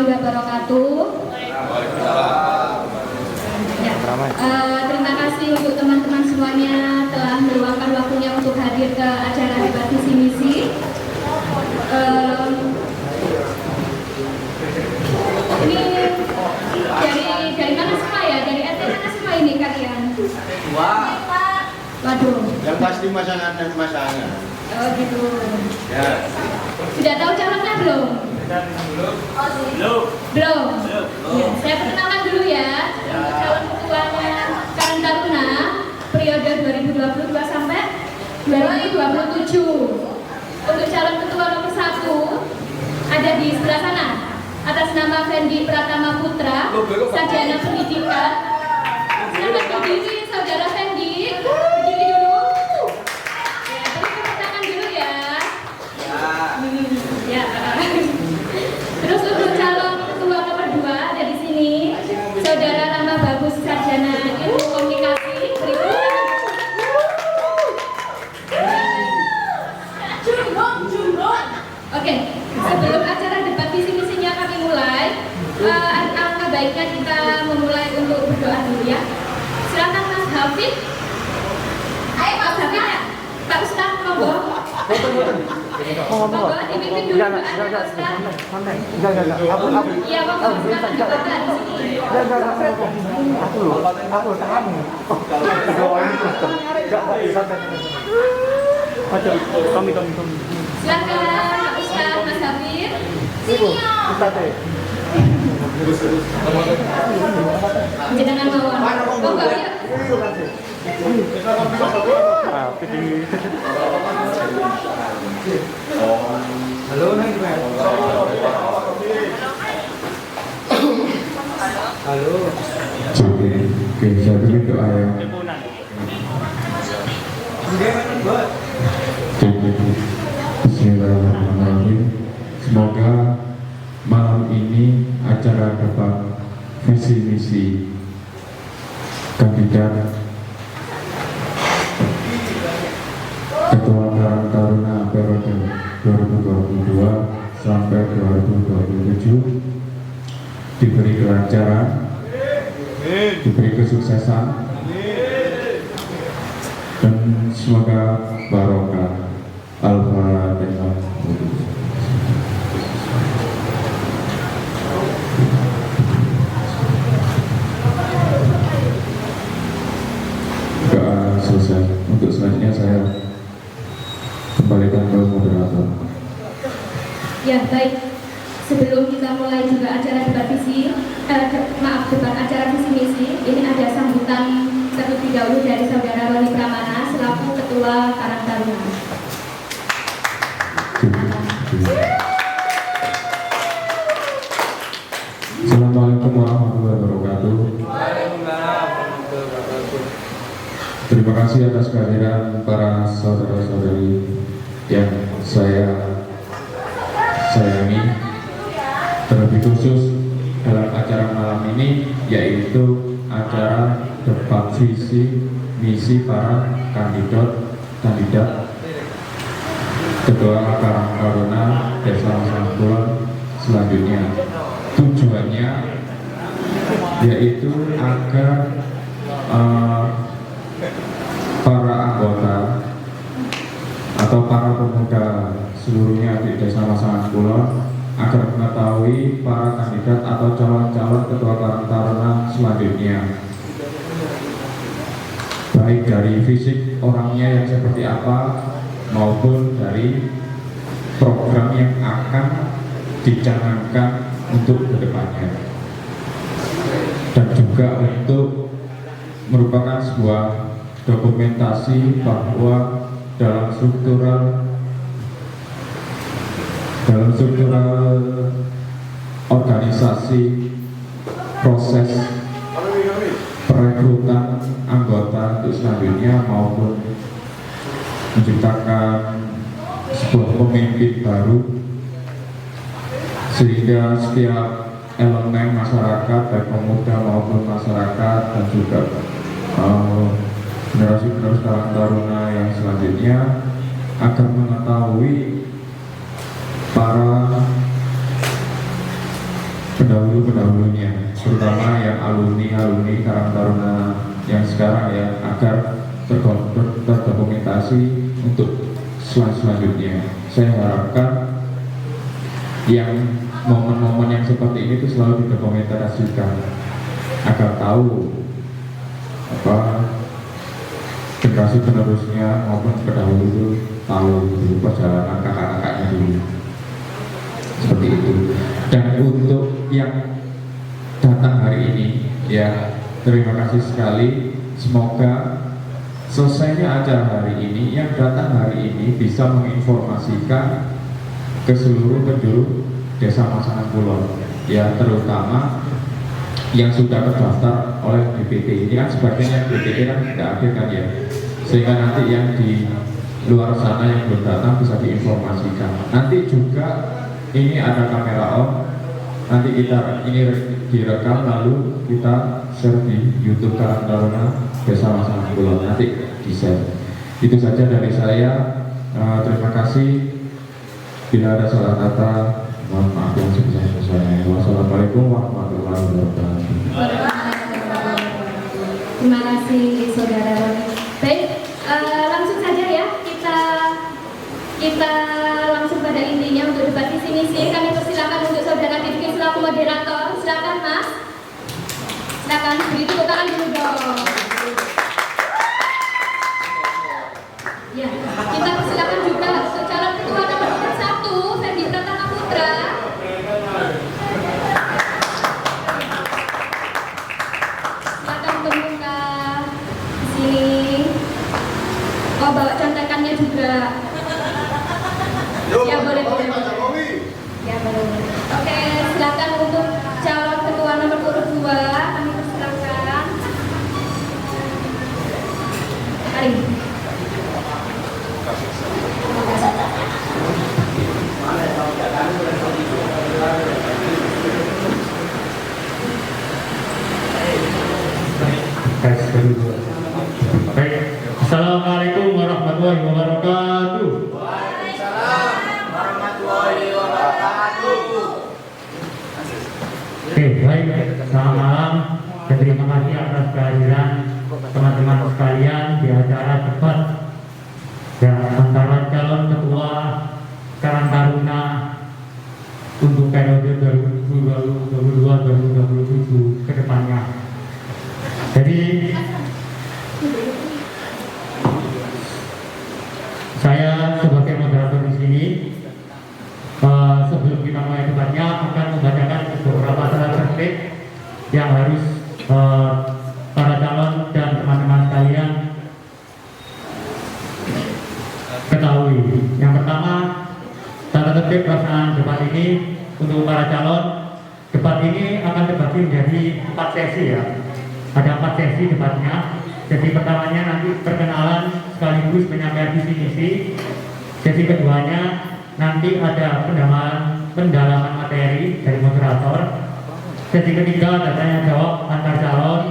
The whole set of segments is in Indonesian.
wabarakatuh. Ya, terima kasih untuk teman-teman semuanya telah meluangkan waktunya untuk hadir ke acara debat visi misi. Ini dari mana semua ya? Dari RT mana semua ini kalian? Wah. Waduh. Yang pasti pasangan dan pasangan. Oh gitu. Ya. Sudah tahu calonnya belum? Belum. Ya, saya perkenalkan dulu ya. Untuk calon ketuanya Karang Taruna periode 2022 sampai 2027. Untuk calon ketua nomor 1 ada di sebelah sana. Atas nama Fendi Pratama Putra, Sarjana Pendidikan. Selamat berdiri, Saudara Fendi. Berdiri dulu. Ya, terus tepuk tangan dulu ya. Ya. Terus untuk calon ketua nomor 2 ada di sini, Saudara Rama Bagus, Sarjana Ilmu Komunikasi. Oke, sebelum acara debat visi misinya kami mulai, alangkah baiknya kita memulai untuk berdoa dulu ya. Silakan Mas Hafid. Ayo Mas Hafid ya. Pak Ustaz, monggo. Monggo dipimpin dulu doa Pak Ustaz. Iya, monggo. Silakan dibaca di sini. Aku tahan. Kami. Silakan Pak Ustaz, Mas Hafid. Sini jangan mawon. Monggo ya. Halo, halo. Oke, saya beri doa ya. Bismillahirrahmanirrahim. Semoga malam ini acara debat visi misi kandidat Ketua Karang Taruna periode 2022 sampai 2027 diberi kelancaran, diberi kesuksesan, dan semoga barokah. Al-Fatihah. Doa selesai. Untuk selanjutnya saya kembalikan ke moderator. Ya, baik. Sebelum kita mulai juga acara debat acara visi misi, ini ada sambutan terlebih dahulu dari Saudara Roni Pramana selaku Ketua Karang Taruna. Assalamualaikum warahmatullahi wabarakatuh. Terima kasih atas kehadiran para saudara-saudari yang saya sayangi, terlebih khusus dalam acara malam ini, yaitu acara debat visi misi para kandidat Ketua Karang Taruna Desa Sangkulon selanjutnya. Tujuannya yaitu agar para anggota atau para pemuda seluruhnya di Desa Masangan Kulon agar mengetahui para kandidat atau calon-calon Ketua Karang Taruna selanjutnya, baik dari fisik orangnya yang seperti apa maupun dari program yang akan dicanangkan untuk kedepannya, dan juga untuk merupakan sebuah dokumentasi bahwa dalam struktural organisasi proses perekrutan anggota untuk selanjutnya maupun menciptakan sebuah pemimpin baru, sehingga setiap elemen masyarakat, baik pemuda maupun masyarakat, dan juga generasi-generasi Karang Taruna yang selanjutnya akan mengetahui para pendahulunya, terutama yang alumni Karang Taruna yang sekarang ya, agar terdokumentasi untuk selanjutnya. Saya harapkan yang momen-momen yang seperti ini itu selalu didokumentasikan agar tahu apa generasi penerusnya maupun pendahulu itu tahu dulu perjalanan kakak-kakaknya dulu, seperti itu. Dan untuk yang datang hari ini ya, terima kasih sekali. Semoga selesainya acara hari ini, yang datang hari ini bisa menginformasikan ke seluruh penjuru Desa Masangan Kulon ya, terutama yang sudah terdaftar oleh DPT. Ini kan sebagian DPT kan tidak hadir kan ya, sehingga nanti yang di luar sana yang belum datang bisa diinformasikan. Nanti juga ini ada kamera on, nanti kita ini direkam lalu kita share di YouTube Karang Taruna Desa Masangan Kulon, nanti di share. Itu saja dari saya. Terima kasih. Bila ada salah kata, mohon maaf yang sebesar-besarnya. Wassalamualaikum warahmatullahi wabarakatuh. Terima kasih saudara Roni. Baik, langsung saja ya kita langsung pada intinya untuk debat visi misi. Kami persilakan untuk saudara Diki selaku moderator. Silakan Mas. Silakan beri tepuk tangan dulu dong. Ya, kita persilakan juga untuk calon ketua nomor 1 Fendi Pratama Putra. Silakan membuka sini. Oh, bawa contekannya juga. Ya boleh. Ya boleh. Oke, silakan untuk calon ketua nomor urut 2 kami persilakan. Mari. Baik. Assalamualaikum warahmatullahi wabarakatuh. Waalaikumsalam warahmatullahi wabarakatuh. Oke, baik. Selamat malam dan terima kasih atas kehadiran teman-teman sekalian di acara debat ya, antara calon ketua Karang Taruna untuk periode 2022-2027 ke depannya. Jadi saya sebagai moderator di sini sebelum kita mulai debatnya akan membacakan beberapa syarat tertib yang harus para calon dan teman-teman sekalian ketahui. Yang pertama, tata tertib pelaksanaan debat ini untuk para calon. Debat ini akan terbagi menjadi 4 sesi ya. Ada 4 sesi debatnya. Sesi pertamanya nanti perkenalan sekaligus penyampaian visi misi. Sesi keduanya nanti ada pendalaman materi dari moderator. Sesi ketiga ada tanya jawab antar calon.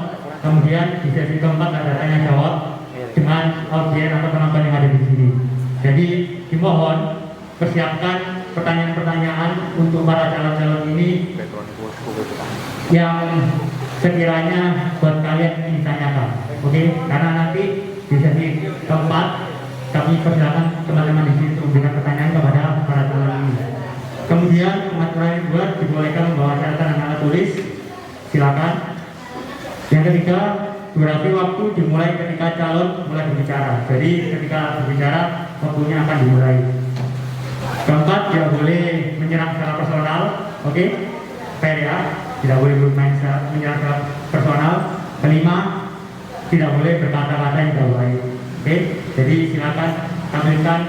Kemudian di sesi keempat ada tanya jawab dengan audiens atau penonton yang ada di sini. Jadi dimohon persiapkan pertanyaan-pertanyaan untuk para calon-calon ini yang sekiranya buat kalian ditanyakan. Oke, karena nanti di sesi keempat kami persilakan teman-teman di sini untuk memberikan pertanyaan kepada para calon ini. Kemudian pengaturan yang buat dibolehkan membawa catatan dan alat tulis, silakan. Yang ketiga, durasi waktu dimulai ketika calon mulai berbicara. Jadi ketika berbicara waktunya akan dimulai. Keempat, tidak boleh menyerang secara personal, oke? Fair ya, tidak boleh menyerang secara personal. Kelima, tidak boleh berkata-kata yang tidak baik, oke? Jadi silakan tampilkan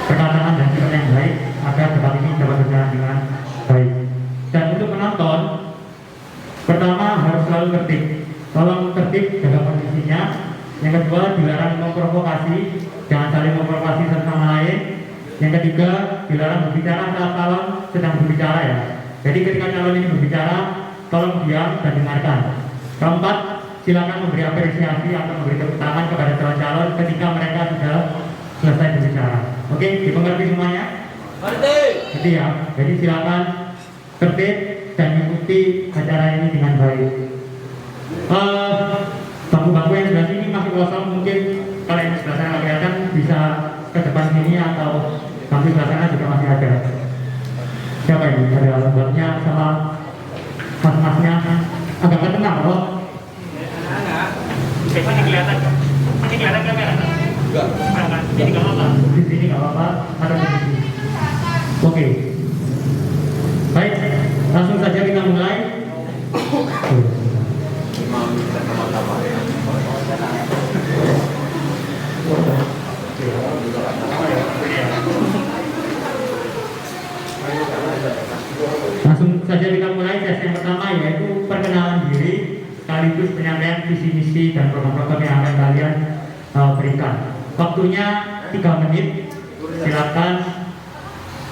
perkataan dan sikap yang baik agar debat ini dapat berjalan dengan baik. Dan untuk penonton, pertama harus selalu tertib. Tolong tertib, jaga posisinya. Yang kedua, dilarang memprovokasi, jangan saling memprovokasi satu sama lain. Yang ketiga, dilarang berbicara saat calon sedang berbicara ya. Jadi ketika calon ini berbicara, tolong diam dan dengarkan. Keempat, silakan memberi apresiasi atau memberi tepuk tangan kepada calon-calon ketika mereka sudah selesai berbicara. Oke, dimengerti semuanya? Jadi ya, jadi silakan tertib dan ikuti acara ini dengan baik. Bangku-bangku yang sebelah sini masih kosong, mungkin kalau yang sebelah sana kelihatan bisa ke depan sini atau bangku sebelah sana juga masih ada. Siapa ini? Ada mbaknya sama mas-masnya agak tenang loh. Ini kelihatan kamera? Enggak. Ini nggak apa-apa. Di sini nggak apa-apa. Ada di sini. Oke. Baik, langsung saja kita mulai. Langsung saja kita mulai sesi yang pertama, yaitu perkenalan diri sekaligus penyampaian visi misi dan program-program yang akan kalian berikan. Waktunya 3 menit. Silakan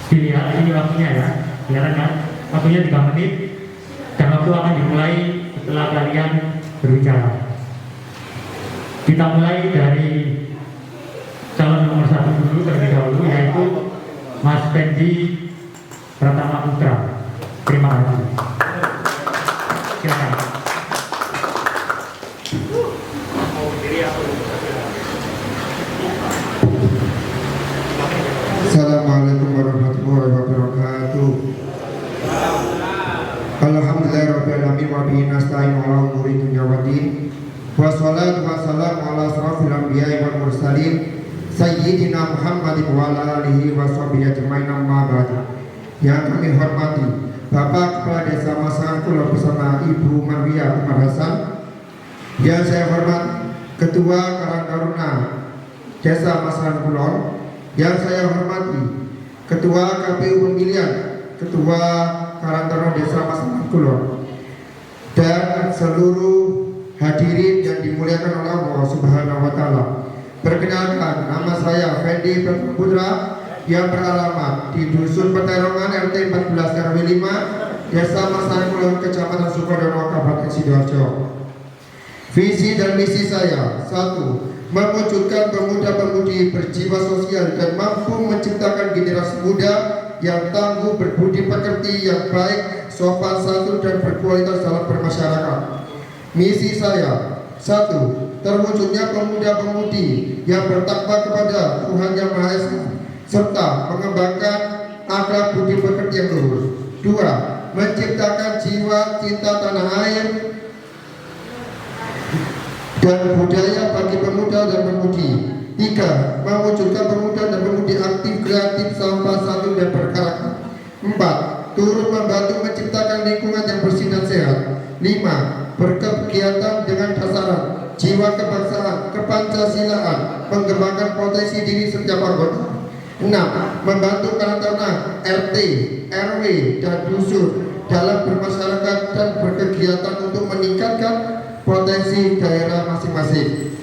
dilihat ini waktunya ya. Kelihatan kan? Waktunya 3 menit dan waktu akan dimulai setelah kalian berbicara. Kita mulai dari calon nomor 1 dulu terlebih dahulu, yaitu Mas Fendi Pratama Putra. Terima kasih. Silakan. Assalamualaikum warahmatullahi wabarakatuh. Alhamdulillahirabbil alamin wa bihi nasta'inu ala umuri dunya waddin. Wassalatu wassalamu ala asrofil anbiya'i wal mursalin sayyidina Muhammadin wa ala alihi wa sahbihi ajmain, amma ba'd. Yang kami hormati Bapak Kepala Desa Masangan Kulon bersama Ibu Marwiyah Umar Hasan. Yang saya hormati Ketua Karang Taruna Desa Masangan Kulon. Yang saya hormati Ketua KPU Pemilihan, Ketua Karang Taruna Desa Masangan Kulon, dan seluruh hadirin yang dimuliakan oleh Allah Subhanahu wa Ta'ala. Perkenalkan, nama saya Fendi Pratama Putra yang beralamat di Dusun Peterongan RT 14 RW 5 Desa Masangan Kulon, Kecamatan Sukodono, Kabupaten Sidoarjo. Visi dan misi saya: 1. Mewujudkan pemuda-pemudi berjiwa sosial dan mampu menciptakan generasi muda yang tangguh, berbudi pekerti, yang baik, sopan santun dan berkualitas dalam bermasyarakat. Misi saya: 1. Terwujudnya pemuda-pemudi yang bertakwa kepada Tuhan Yang Maha Esa serta mengembangkan akhlak budi pekerti yang luhur. 2. Menciptakan jiwa cinta tanah air dan budaya bagi pemuda dan pemudi. 3. Mewujudkan pemuda dan pemudi aktif, kreatif, sopan santun dan berkarakter. 4. Turut membantu menciptakan lingkungan yang bersih dan sehat. 5. Berkegiatan dengan dasaran jiwa kebangsaan, kepancasilaan, mengembangkan potensi diri setiap anggota. 6. Membantu Karang Taruna RT, RW, dan dusun dalam bermasyarakat dan berkegiatan untuk meningkatkan potensi daerah masing-masing.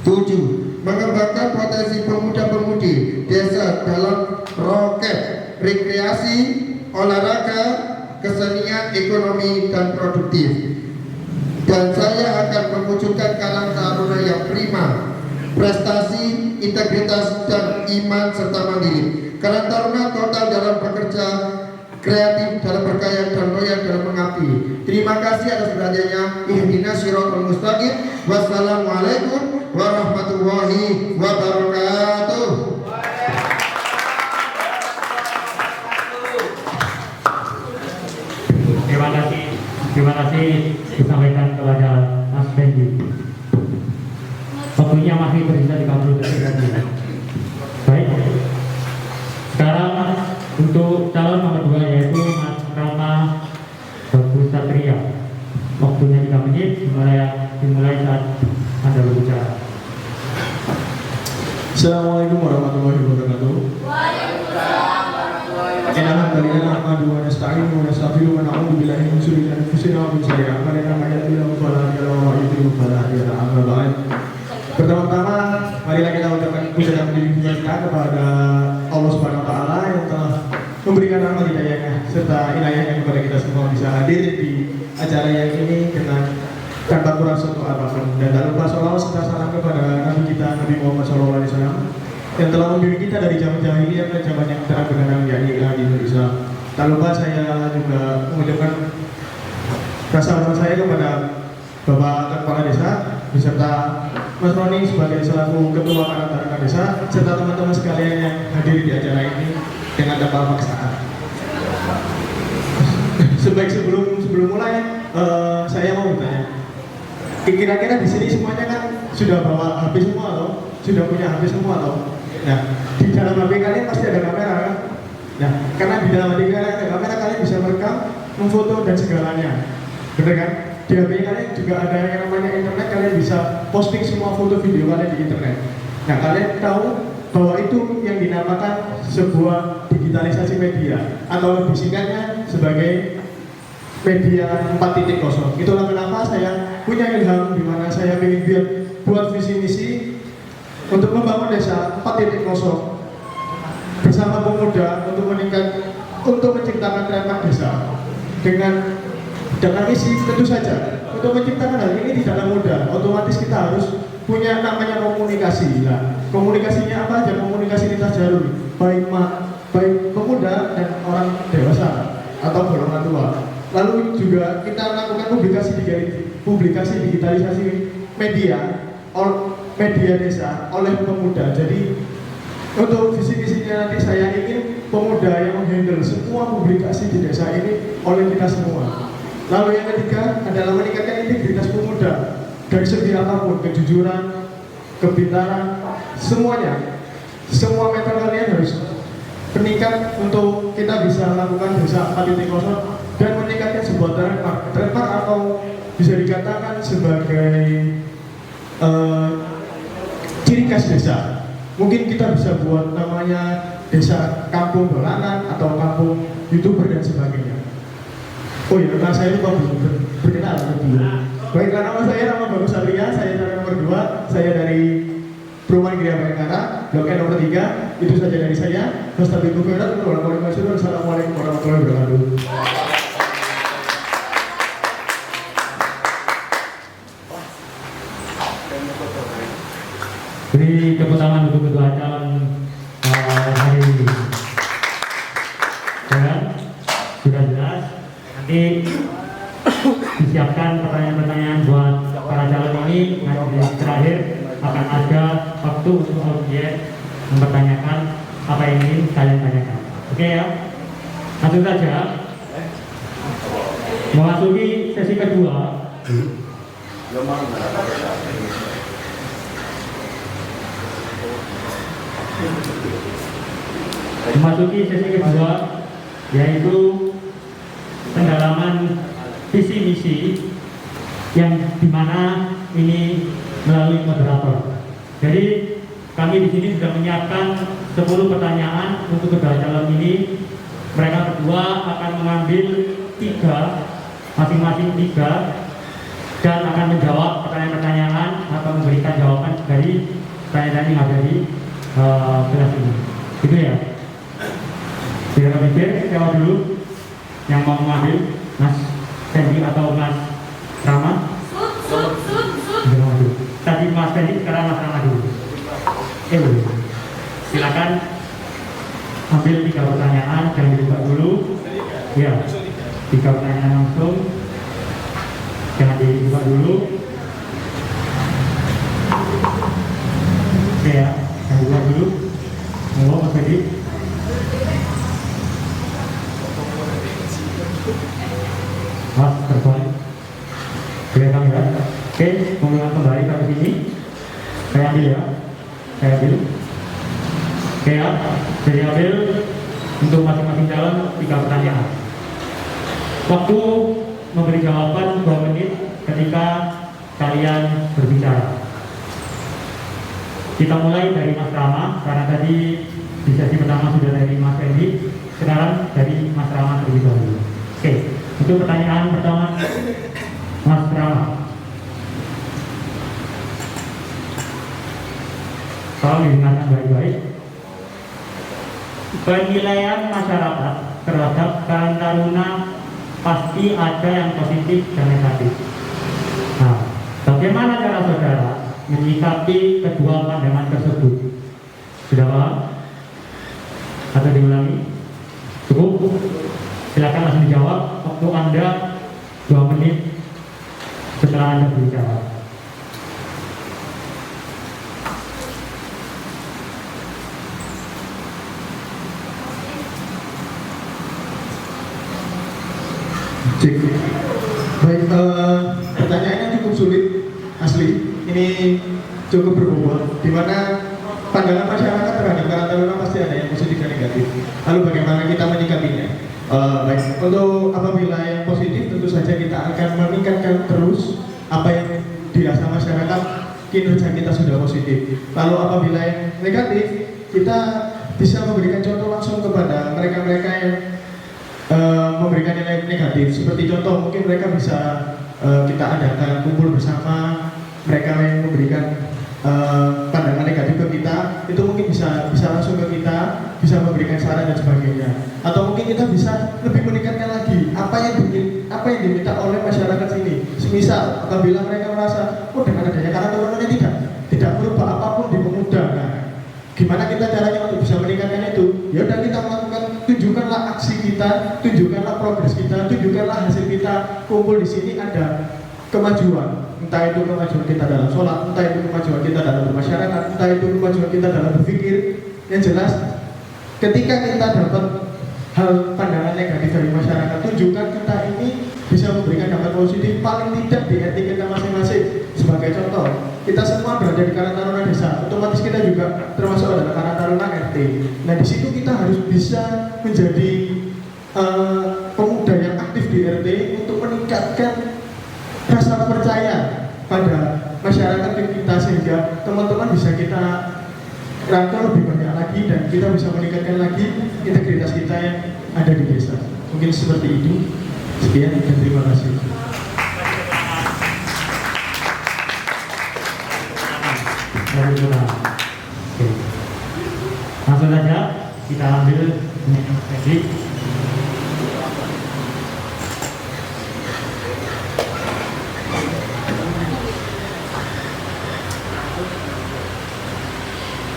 7. Mengembangkan potensi pemuda-pemudi desa dalam roket rekreasi, olahraga, kesenian, ekonomi, dan produktif. Dan saya akan mewujudkan Karang Taruna yang prima, prestasi, integritas, dan iman serta mandiri. Karang Taruna total dalam bekerja, kreatif dalam berkarya, dan loyal dalam mengabdi. Terima kasih atas perhatiannya. Ihdinas siratal mustaqim. Wassalamualaikum warahmatullahi wabarakatuh. Terima kasih disampaikan kepada Mas Fendi. Waktunya masih tersisa 30 detik lagi. Baik. Sekarang untuk calon nomor 2, yaitu Mas Rama Bagus Satria. Waktunya 3 menit dimulai saat Anda berbicara. Assalamualaikum warahmatullahi wabarakatuh. Waalaikumsalam warahmatullahi wabarakatuh. Alhamdulillah, nahmaduhu wa nasta'inuhu wa nastaghfiruhu wa na'udzu billahi min shururi anfusina wa min sayyi'ati a'malina may yahdihillahu fala mudilla lahu wa may yudlil fala hadiya lahu. Amma ba'd. Pertama-tama, marilah kita ucapkan puja dan puji kita kepada Allah Subhanahu wa Ta'ala yang telah memberikan rahmat hidayahnya serta inayahnya kepada kita semua bisa hadir di acara yang ini dengan tanpa kurang suatu apapun. Dan tak lupa sholawat serta salam kepada Nabi kita Nabi Muhammad SAW yang telah membimbing kita dari zaman jahiliyah ke zaman yang terang benderang yakni di Indonesia. Tak lupa saya juga mengucapkan rasa hormat saya kepada Bapak Kepala Desa beserta Mas Roni sebagai selaku Ketua Karang Desa serta teman-teman sekalian yang hadir di acara ini dengan tanpa paksaan. Sebelum mulai, saya mau bertanya, kira-kira di sini semuanya kan sudah bawa HP semua atau sudah punya HP semua atau? Nah, di dalam HP kalian pasti ada kamera kan? Nah, karena di dalam HP kalian ada kamera, kalian bisa merekam, memfoto dan segalanya, bener kan? Di HP kalian juga ada yang namanya internet, kalian bisa posting semua foto video kalian di internet. Nah, kalian tahu bahwa itu yang dinamakan sebuah digitalisasi media atau lebih singkatnya sebagai media 4.0. Itulah kenapa saya punya ilham di mana saya ingin buat visi misi untuk membangun desa 4.0 bersama pemuda untuk menciptakan track desa dengan misi tentu saja untuk menciptakan hal ini tidaklah mudah. Otomatis kita harus punya namanya komunikasi. Nah, komunikasinya apa aja? Komunikasi lintas jalur, baik pemuda dan orang dewasa atau golongan tua. Lalu juga kita lakukan publikasi digitalisasi media desa oleh pemuda. Jadi untuk visi-visinya nanti saya ingin pemuda yang menghandle semua publikasi di desa ini oleh kita semua. Lalu yang ketiga adalah meningkatkan integritas pemuda dari segi apapun, kejujuran, kepintaran, semuanya. Semua mental kalian harus meningkat untuk kita bisa melakukan desa 4.0 dan meningkatkan sebuah trademark atau bisa dikatakan sebagai ciri khas desa. Mungkin kita bisa buat namanya desa kampung dolanan atau kampung YouTuber dan sebagainya. Oh iya, nama saya lupa belum berkenalan dulu. Baiklah, nama saya Bagus Satria, saya dari nomor 2, saya dari Perumahan Gria Bayangkara, Blok N nomor 3. Itu saja dari saya. Wassalamualaikum warahmatullahi wabarakatuh. Beri tepuk tangan untuk kedua calon hari ini. Dan sudah jelas, nanti disiapkan pertanyaan-pertanyaan buat para calon ini. Nanti terakhir akan ada waktu untuk audiens mempertanyakan apa yang ingin kalian tanyakan. Oke ya, langsung saja memasuki sesi kedua. Memasuki sesi kedua, yaitu pendalaman visi misi yang dimana ini melalui moderator. Jadi kami di sini sudah menyiapkan 10 pertanyaan untuk kedua calon ini. Mereka berdua akan mengambil 3, masing-masing 3, dan akan menjawab pertanyaan-pertanyaan atau memberikan jawaban dari pertanyaan yang ada di kelas ini. Gitu ya. Tidak berpikir, siapa dulu yang mau mengambil, Mas Fendi atau Mas Rama? Tadi Mas Fendi, sekarang Mas Rama dulu. Silakan ambil 3 pertanyaan, jangan dibuka dulu. Ya, 3 pertanyaan langsung, jangan dibuka dulu. Oke ya, jangan dibuka dulu. Mau Mas Fendi? Mas terbalik. Kelihatan ya? Oke, mengulang kembali ke sini. Saya ambil ya. Saya ambil. Oke ya, jadi ambil untuk masing-masing calon 3 pertanyaan. Waktu memberi jawaban 2 menit ketika kalian berbicara. Kita mulai dari Mas Rama, karena tadi di sesi pertama sudah dari Mas Fendi. Sekarang dari Mas Rama terlebih dahulu. Oke, untuk pertanyaan pertama, Mas Rama. Tolong didengarkan baik-baik. Penilaian masyarakat terhadap Karang Taruna pasti ada yang positif dan negatif. Nah, bagaimana cara saudara menyikapi kedua pandangan tersebut? Sudah paham? Atau diulangi? Cukup? Silakan langsung dijawab. Waktu Anda 2 menit setelah Anda berbicara. Cek. Baik, pertanyaannya cukup sulit, asli. Ini cukup berbobot. Di mana pandangan masyarakat terhadap Karang Taruna pasti ada yang positif dan negatif. Lalu bagaimana kita menyikapinya? Baik, untuk apabila yang positif tentu saja kita akan meningkatkan terus apa yang dirasa masyarakat, kinerja kita sudah positif. Lalu apabila yang negatif, kita bisa memberikan contoh langsung kepada mereka-mereka yang memberikan nilai negatif. Seperti contoh, mungkin mereka bisa kita adakan kumpul bersama, mereka yang memberikan pandangan negatif ke kita, itu mungkin bisa langsung ke kita, bisa memberikan saran dan sebagainya. Atau mungkin kita bisa lebih meningkatkan lagi apa yang diminta oleh masyarakat sini. Semisal apabila mereka merasa, oh dengan adanya Karang Taruna tidak merubah apapun di pemuda. Nah, gimana kita caranya untuk bisa meningkatkan itu? Ya udah, kita melakukan, tunjukkanlah aksi kita, tunjukkanlah progres kita, tunjukkanlah hasil kita. Kumpul di sini ada kemajuan, entah itu kemajuan kita dalam sholat, entah itu kemajuan kita dalam bermasyarakat, entah itu kemajuan kita dalam berpikir. Yang jelas, ketika kita dapat hal pandangan negatif dari masyarakat, tunjukkan kita ini bisa memberikan dampak positif paling tidak di RT kita masing-masing. Sebagai contoh, kita semua berada di Karang Taruna desa, otomatis kita juga termasuk adalah Karang Taruna RT. Nah, di situ kita harus bisa menjadi pemuda yang aktif di RT untuk meningkatkan rasa percaya pada masyarakat kita, sehingga teman-teman bisa kita rangkul lebih banyak lagi dan kita bisa meningkatkan lagi integritas kita yang ada di desa. Mungkin seperti itu. Sekian dan terima kasih. Oke. Langsung saja kita ambil sesi.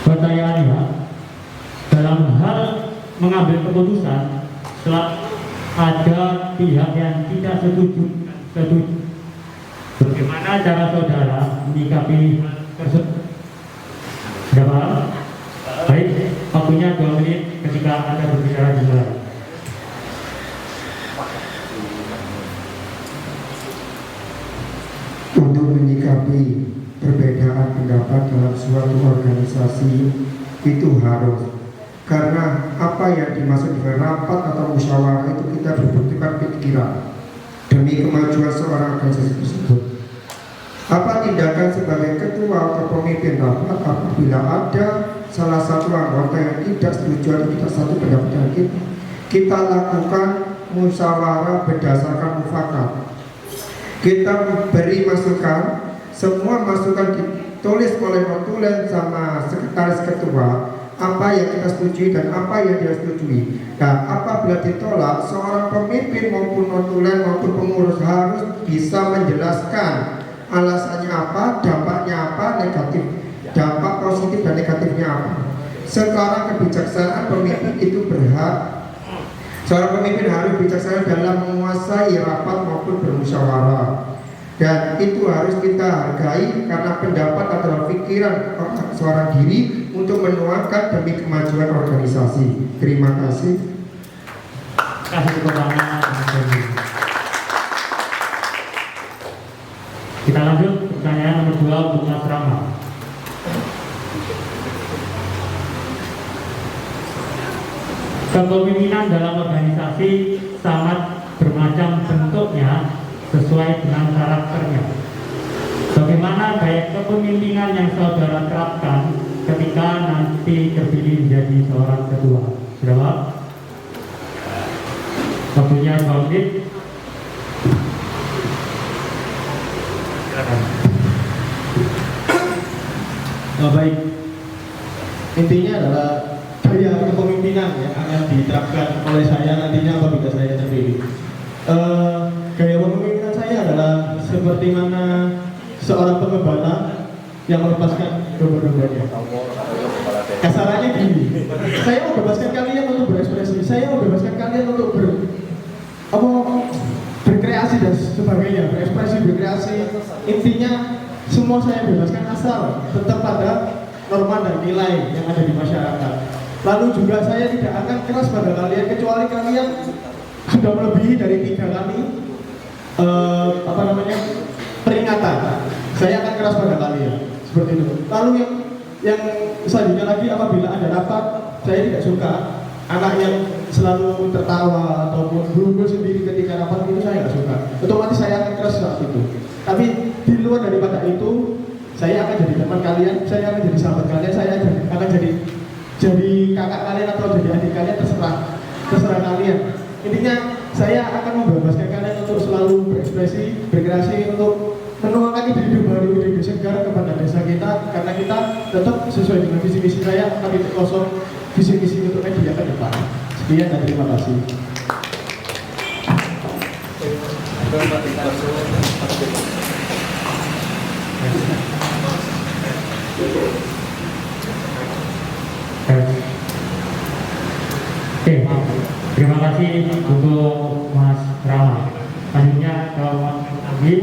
Pertanyaannya, dalam hal mengambil keputusan, setelah ada pihak yang tidak setuju, bagaimana cara saudara menyikapi hal tersebut? Sudah paham? Baik, waktunya 2 menit ketika Anda berbicara dimulai. Untuk menyikapi perbedaan pendapat dalam suatu organisasi itu harus, karena apa yang dimaksud dengan rapat atau musyawarah itu kita berbentukan pikiran demi kemajuan seorang organisasi tersebut. Apa tindakan sebagai ketua atau pemimpin rapat apabila ada salah satu anggota yang tidak setuju atau tidak satu pendapat dengan kita lakukan musyawarah berdasarkan mufakat. Kita beri masukan, semua masukan ditulis oleh notulen sama sekretaris ketua, apa yang kita setujui dan apa yang dia setujui. Dan apabila ditolak, seorang pemimpin maupun notulen maupun pengurus harus bisa menjelaskan alasannya apa, dampaknya apa, negatif, dampak positif dan negatifnya apa. Sekarang kebijaksanaan pemimpin itu berhak, seorang pemimpin harus bijaksana dalam menguasai rapat maupun bermusyawarah. Dan itu harus kita hargai karena pendapat adalah pikiran seorang diri untuk menuangkan demi kemajuan organisasi. Terima kasih. Kasih tepuk tangan. Kita lanjut pertanyaan nomor 2 untuk Mas Rama. Kepemimpinan dalam organisasi sangat bermacam bentuknya sesuai dengan karakternya. Bagaimana gaya kepemimpinan yang saudara terapkan ketika nanti terpilih menjadi seorang ketua? Sudah paham? Waktunya 2 menit. Baik, intinya adalah gaya kepemimpinan yang akan diterapkan oleh saya nantinya apabila saya terpilih. Gaya kepemimpinan saya adalah seperti mana seorang pengembala yang melepaskan domba-dombanya. Kasarannya Saya mau bebaskan kalian untuk berekspresi, saya mau bebaskan kalian untuk berkreasi dan sebagainya, berekspresi, berkreasi. Intinya semua saya bebaskan asal tetap pada norma dan nilai yang ada di masyarakat. Lalu juga saya tidak akan keras pada kalian kecuali kalian sudah melebihi dari 3 kali peringatan. Saya akan keras pada kalian seperti itu. Lalu yang selanjutnya lagi, apabila ada rapat, saya tidak suka anak yang selalu tertawa ataupun berundur sendiri ketika rapat, itu saya nggak suka. Otomatis saya akan keras saat itu. Tapi di luar daripada itu, saya akan jadi teman kalian, saya akan jadi sahabat kalian, saya akan jadi kakak kalian atau jadi adik kalian, terserah kalian. Intinya saya akan membebaskan kalian untuk selalu berekspresi, berkreasi, untuk menuangkan ide-ide baru, ide-ide segar kepada desa kita, karena kita tetap sesuai dengan visi misi saya, tapi kosong visi misi untuk media ke depan. Sekian dan terima kasih. Oke, terima kasih untuk Mas Rama. Selanjutnya ke Mas Agi.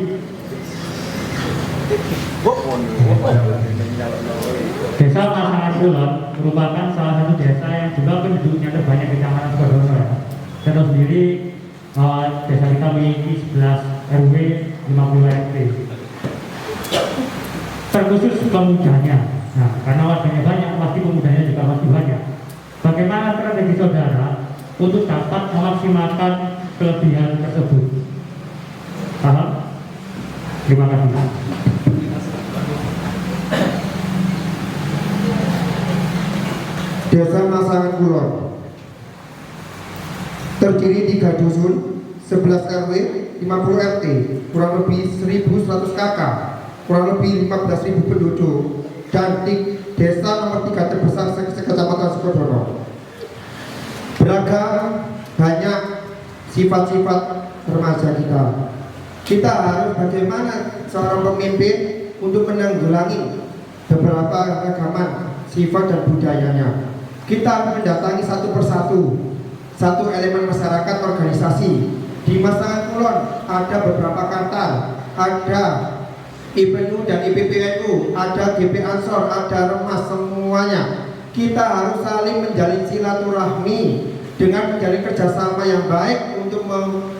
Desa Pasangan Kulon merupakan salah satu desa yang juga penduduknya terbanyak di Kecamatan Sukodono. Saya tahu sendiri desa kita memiliki 11 RW 50 RT. Terkhusus pemudanya. Nah, karena warganya banyak, pasti pemudanya juga pasti banyak. Bagaimana strategi saudara untuk dapat memaksimalkan kelebihan tersebut? Paham? Terima kasih. Desa Pasangan Kulon terdiri 3 dusun, 11 RW, 50 RT, kurang lebih 1.100 KK, kurang lebih 15.000 penduduk, dan desa nomor 3 terbesar se-Kecamatan Sukodono. Beragam banyak sifat-sifat remaja kita. Kita harus bagaimana seorang pemimpin untuk menanggulangi beberapa keragaman sifat dan budayanya. Kita harus mendatangi satu persatu satu elemen masyarakat organisasi. Di Pasangan Kulon ada beberapa kantor, ada IPNU dan IPPNU, ada GP Ansor, ada Remas, semuanya. Kita harus saling menjalin silaturahmi dengan menjalin kerjasama yang baik untuk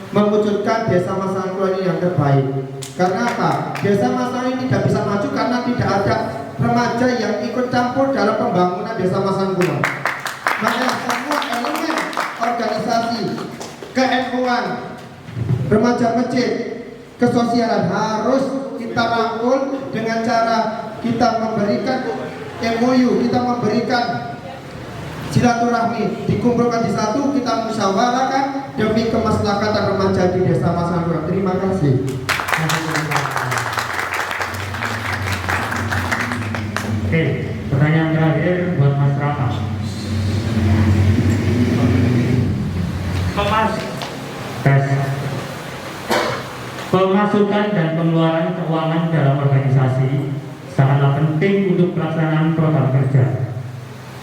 mewujudkan desa Pasangan Kulon ini yang terbaik. Karena apa? Desa Pasangan ini tidak bisa maju karena tidak ada remaja yang ikut campur dalam pembangunan desa Pasangan Kulon. Maka semua elemen organisasi, ke-NU-an, remaja masjid, kesosialan harus kita rangkul dengan cara kita memberikan MOU, kita memberikan silaturahmi, dikumpulkan di satu, kita musyawarahkan demi kemaslahatan remaja di desa Pasangan Kulon. Terima kasih. Oke, pertanyaan terakhir buat Mas Rama. Pemasukan dan pengeluaran keuangan dalam organisasi sangatlah penting untuk pelaksanaan program kerja.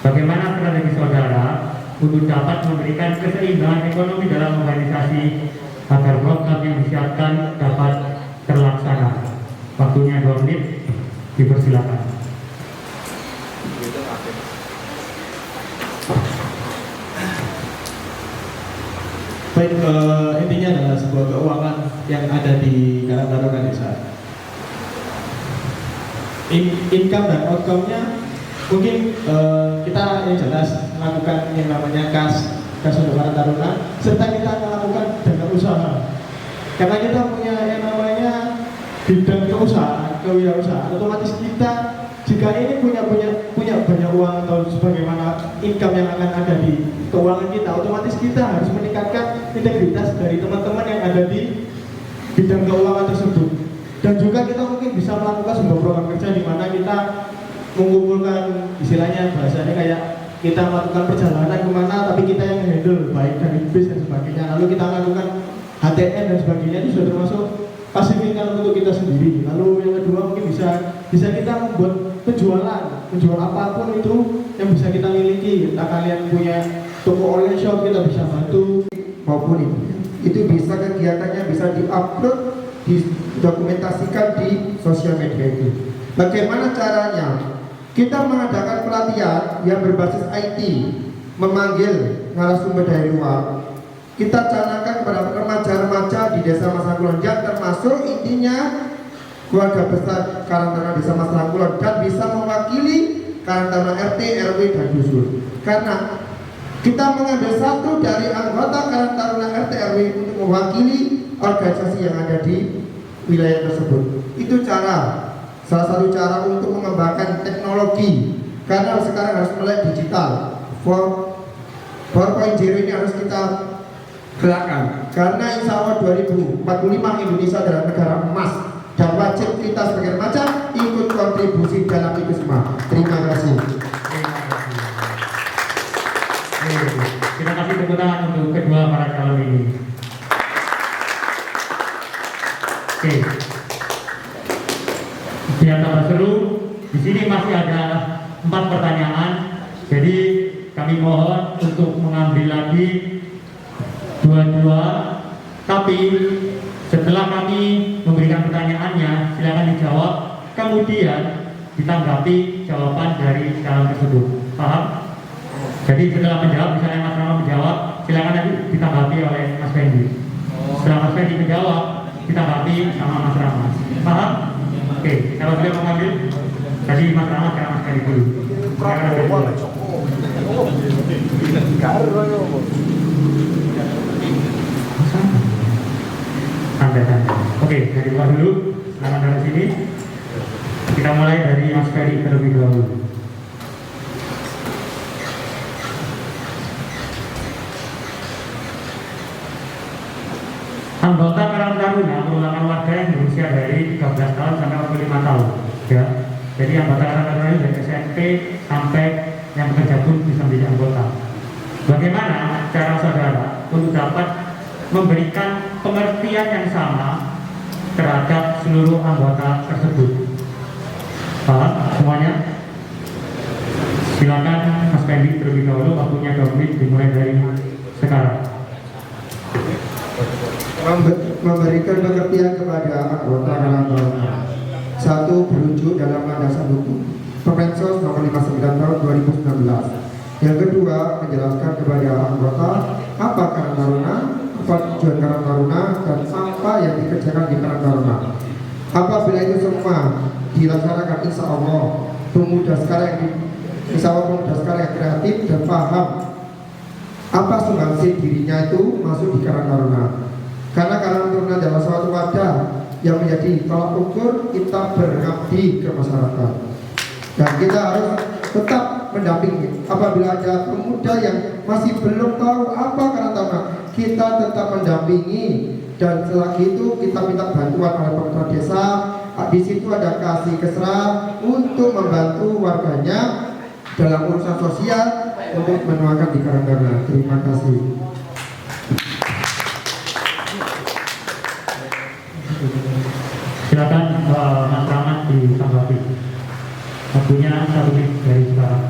Bagaimana strategi saudara untuk dapat memberikan keseimbangan ekonomi dalam organisasi agar program yang disiapkan dapat terlaksana? Waktunya 2 menit, dipersilakan. Baik, intinya adalah sebuah keuangan yang ada di Karang Taruna Desa. Income dan outcome-nya mungkin kita yang jelas melakukan yang namanya kas untuk Karang Taruna, serta kita melakukan dana usaha. Karena kita punya yang namanya bidang kewirausahaan, otomatis kita jika ini punya banyak uang atau sebagaimana income yang akan ada di keuangan kita, otomatis kita harus meningkatkan integritas dari teman-teman yang ada di bidang keuangan tersebut. Dan juga kita mungkin bisa melakukan sebuah program kerja di mana kita mengumpulkan, istilahnya bahasanya kayak kita melakukan perjalanan kemana, tapi kita yang handle baik dari bis dan sebagainya. Lalu kita melakukan HTN dan sebagainya, itu sudah termasuk passive income untuk kita sendiri. Lalu yang kedua mungkin bisa kita membuat penjual apapun itu yang bisa kita miliki. Entah kalian punya toko online shop, kita bisa bantu. Maupun itu bisa kegiatannya bisa diupload, didokumentasikan di sosial media itu. Bagaimana caranya? Kita mengadakan pelatihan yang berbasis IT, memanggil narasumber dari luar. Kita canangkan kepada remaja-remaja di Desa Masangkulon yang termasuk intinya keluarga besar Karang Taruna Desa Masangkulon dan bisa mewakili Karang Taruna RT, RW dan dusun. Karena kita mengambil satu dari anggota Karang Taruna RT RW untuk mewakili organisasi yang ada di wilayah tersebut. Itu salah satu cara untuk mengembangkan teknologi. Karena sekarang harus melek digital. 4.0 ini harus kita gerakan. Karena insya Allah 2045 Indonesia adalah negara emas dan wajib kita sebagai remaja ikut kontribusi dalam itu semua. Terima kasih. Kita kasih tepuk tangan untuk kedua para calon ini. Oke. Biar tambah seru, di sini masih ada 4 pertanyaan. Jadi kami mohon untuk mengambil lagi 2-2. Tapi setelah kami memberikan pertanyaannya, silakan dijawab. Kemudian ditanggapi jawaban dari calon tersebut. Paham? Jadi setelah menjawab, misalnya Mas Rama menjawab, silakan nanti ditanggapi oleh Mas Fendi. Setelah Mas Fendi menjawab, ditanggapi sama Mas Rama. Paham? Oke, kalau beliau mengambil, tadi Mas Rama sekarang Mas Fendi dulu. Tanda-tanda. Oke, dari bawah dulu. Selamat dari sini. Kita mulai dari Mas Fendi terlebih dahulu. Anggota Karang Taruna merupakan warga yang berusia dari 13 tahun sampai 45 tahun. Ya. Jadi anggota Karang Taruna dari SMP sampai yang bekerja pun bisa menjadi anggota. Bagaimana cara saudara untuk dapat memberikan pengertian yang sama terhadap seluruh anggota tersebut? Paham semuanya? Silakan Mas Fendi terlebih dahulu, waktunya 2 menit dimulai dari sekarang. Memberikan pengertian kepada anggota Karang Taruna. 1. Berujuk dalam landasan hukum Permensos nomor 59 tahun 2019. Yang kedua, menjelaskan kepada anggota apa Karang Taruna, apa tujuan Karang Taruna, dan apa yang dikerjakan di Karang Taruna. Apabila itu semua dilaksanakan, insya Allah pemuda sekarang yang kreatif dan paham apa sumbangsi dirinya itu masuk di Karang Taruna. Karena Karang Taruna adalah suatu wadah yang menjadi tolak ukur kita berbakti ke masyarakat. Dan kita harus tetap mendampingi. Apabila ada pemuda yang masih belum tahu apa Karang Taruna, kita tetap mendampingi. Dan selagi itu kita minta bantuan oleh pemerintah desa. Di situ ada kasih kesra untuk membantu warganya dalam urusan sosial untuk menuangkan di Karang Taruna. Terima kasih. Silakan Mas Rahmat ditanggapi. Waktunya 1 menit dari sekarang.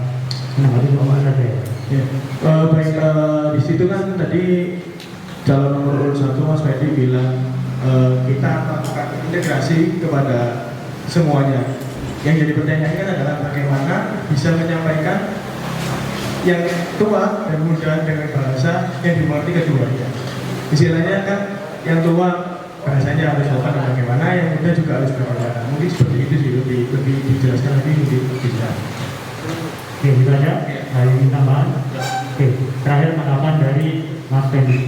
Menanggapi apa saja ya? Baik, di situ kan tadi calon nomor urut 1 Mas Fendi bilang kita melakukan integrasi kepada semuanya. Yang jadi pertanyaan kan adalah bagaimana bisa menyampaikan yang tua dan muda dengan bahasa yang dimengerti keduanya. Istilahnya kan yang tua bahasanya harus apa dan bagaimana, yang muda juga harus bagaimana. Mungkin seperti itu sih, lebih dijelaskan lagi lebih bisa. Oke, gitu aja. Hari ini tambahan. Oke, terakhir tanggapan dari Mas Fendi.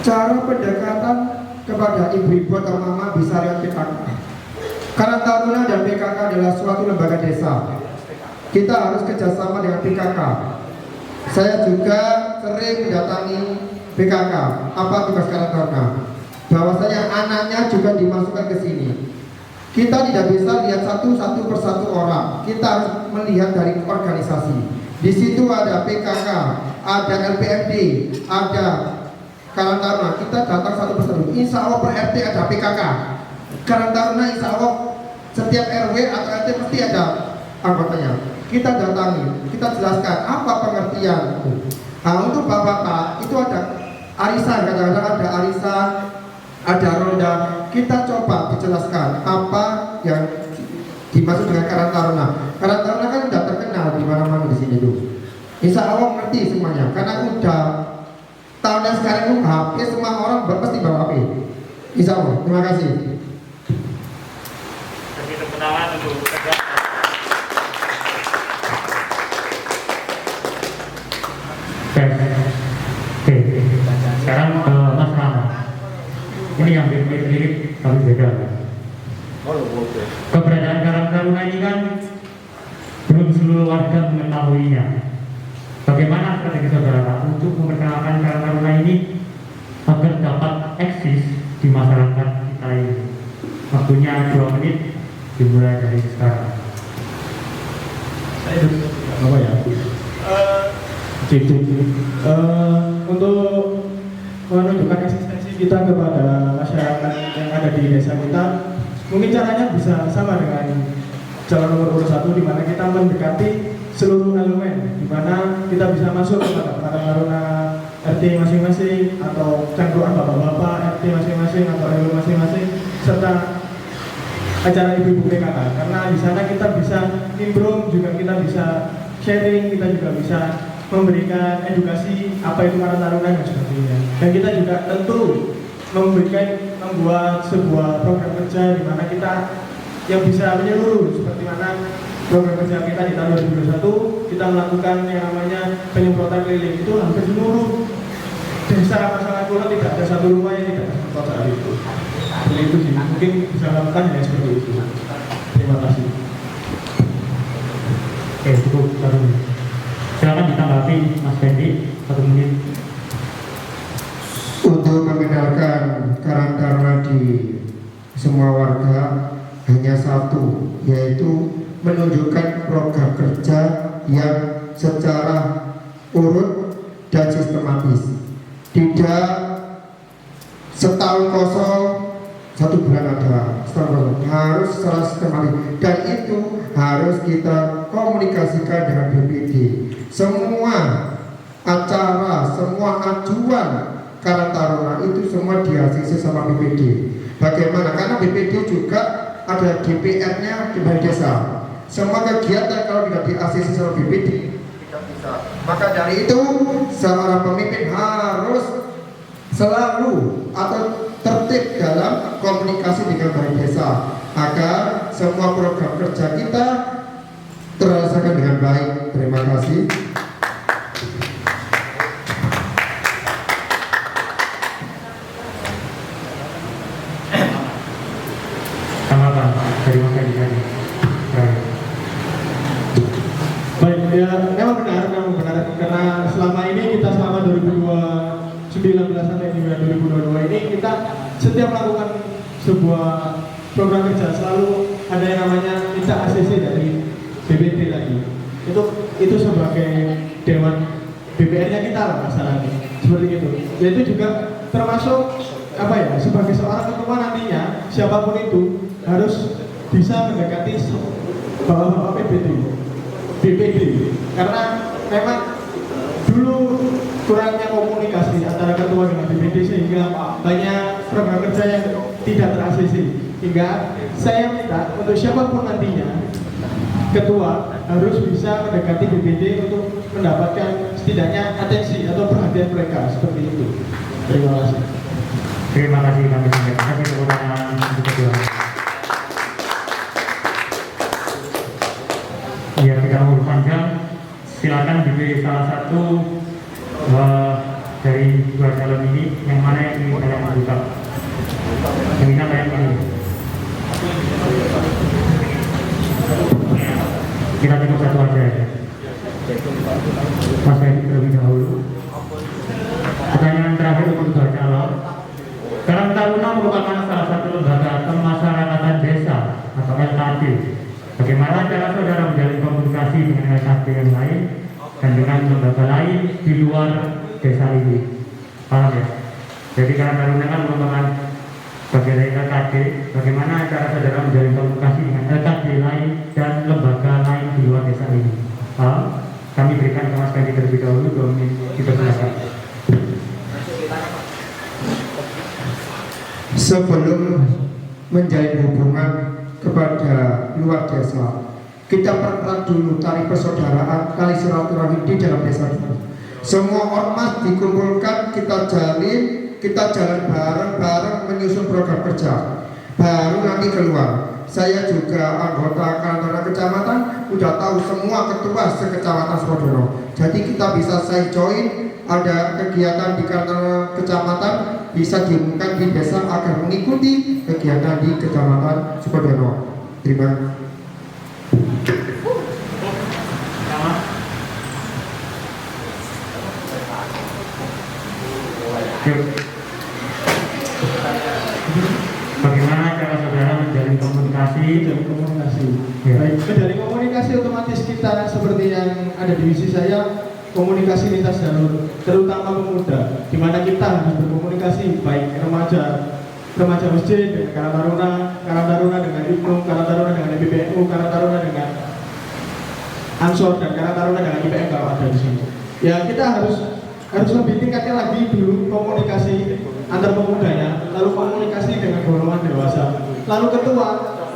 Cara pendekatan kepada ibu-ibu atau mama bisa lewat PKK. Karang Taruna dan PKK adalah suatu lembaga desa. Kita harus kerjasama dengan PKK. Saya juga sering mendatangi PKK. Apa tugas Karang Taruna? Bahwasanya anaknya juga dimasukkan ke sini. Kita tidak bisa lihat satu persatu orang. Kita harus melihat dari organisasi. Di situ ada PKK, ada LPMD, ada Karang Taruna. Kita datang satu persatu. Insya Allah per RT ada PKK. Karang Taruna insya Allah setiap RW atau RT mesti ada anggotanya. Kita datangi, kita jelaskan apa pengertian. Nah, untuk bapak-bapak itu ada arisan, kadang-kadang ada arisan, ada ronda. Kita coba dijelaskan apa yang dimaksud dengan Karang Taruna. Karang Taruna kan sudah terkenal di mana-mana di sini tuh. Insya Allah mengerti semuanya, karena udah tahun yang sekarang itu HP semua orang pasti bawa HP. Insya Allah. Terima kasih. Kasih tepuk tangan untuk kerja. Oke, sekarang ke Mas Rama. Ini yang mirip-mirip tapi beda. Keberadaan Karang Taruna ini kan belum seluruh warga mengetahuinya. Bagaimana strategi saudara untuk memperkenalkan Karang Taruna ini agar dapat eksis di masyarakat kita ini? Waktunya 2 menit dimulai dari sekarang. Saya apa ya? Untuk menunjukkan eksistensi kita kepada masyarakat yang ada di desa kita, mungkin caranya bisa sama dengan jalan nomor 1, di mana kita mendekati seluruh elemen, di mana kita bisa masuk kepada Karang Taruna RT masing-masing atau cangkruan bapak-bapak RT masing-masing atau RW masing-masing, serta acara ibu-ibu PKK. Karena di sana kita bisa nimbrung, juga kita bisa sharing, kita juga bisa memberikan edukasi apa itu Karang Taruna dan sebagainya. Dan kita juga tentu membuat sebuah program kerja di mana kita yang bisa menyeluruh, seperti mana program kerja kita di tahun 2021 kita melakukan yang namanya penyemprotan keliling. Itu hampir seluruh desa masyarakat Kulon tidak ada satu rumah yang tidak tersemprot saat itu. Jadi itu sih, mungkin bisa lakukan ya seperti itu. Terima kasih. Oke, cukup 1 menit. Silakan ditanggapi Mas Fendi 1 menit. Untuk mengenalkan Karang Taruna di semua warga hanya satu, yaitu menunjukkan program kerja yang secara urut dan sistematis. Tidak setahun kosong, 1 bulan ada, setahun kosong. Harus secara sistematis, dan itu harus kita komunikasikan dengan BPD. Semua acara, semua ajuan Karang Taruna itu semua di-ACC sama BPD. Bagaimana? Karena BPD juga ada DPR-nya di balai desa. Semua kegiatan kalau tidak di-ACC sama BPD tidak bisa. Maka dari itu seorang pemimpin harus selalu atau tertib dalam komunikasi dengan balai desa agar semua program kerja kita terlaksana dengan baik. Terima kasih. Tanggapan dari Mas Fendi tadi. Baik, ya memang benar karena selama ini kita selama 2019 sampai 2022 ini kita setiap melakukan sebuah program kerja selalu ada yang namanya minta ACC dari BPD lagi. Itu sebagai dewan BPR-nya kita lah masalahnya seperti itu. Yaitu juga termasuk apa ya, sebagai seorang ketua nantinya siapapun itu harus bisa mendekati bapak-bapak BPD karena memang dulu kurangnya komunikasi antara ketua dengan BPD sehingga banyak program kerja yang tidak ter-ACC. Hingga saya minta untuk siapapun nantinya ketua harus bisa mendekati BPD untuk mendapatkan setidaknya atensi atau perhatian mereka seperti itu. Terima kasih. Terima kasih kami sampaikan. Kasih tepuk tangan untuk kedua. Ya, tidak mau panjang. Silakan dipilih salah satu dari 2 calon ini yang mana yang ingin kalian buka. Yang ini kalian pilih. Kita cukup 1 aja ya. Mas Fendi terlebih dahulu. Pertanyaan terakhir untuk 2 calon. Karang Taruna merupakan salah satu lembaga kemasyarakatan desa atau LKD. Bagaimana cara saudara menjalin komunikasi dengan LKD yang lain dan dengan lembaga lain di luar desa ini? Paham ya? Jadi Karang Taruna kan merupakan Bagian dari LKD, bagaimana cara saudara menjalin komunikasi dengan LKD lain dan lembaga lain di luar desa ini? Kami berikan ke Mas Fendi terlebih dahulu, 2 menit, dipersilakan. Sebelum menjalin hubungan kepada luar desa, kita pererat dulu tali persaudaraan, tali silaturahmi di dalam desa kita. Semua ormas dikumpulkan, kita jalan bareng-bareng menyusun program kerja, baru nanti keluar. Saya juga anggota kantor kecamatan, udah tahu semua ketua sekecamatan Srodoro. Jadi kita bisa saya join, ada kegiatan di kantor kecamatan, bisa diumumkan di desa agar mengikuti kegiatan di kecamatan Sukodono. Terima kasih. Bagaimana cara saudara menjalin komunikasi? Ya. Baik, dari komunikasi otomatis kita seperti yang ada di visi saya, komunikasi lintas jalur, terutama pemuda, di mana kita harus berkomunikasi baik remaja masjid dengan Karang Taruna dengan IPNU, Karang Taruna dengan BPNU, Karang Taruna dengan Ansor, dan Karang Taruna dengan IPM kalau ada di sini. Ya, kita harus lebih tingkatkan lagi dulu komunikasi antar pemudanya, lalu komunikasi dengan golongan dewasa, lalu ketua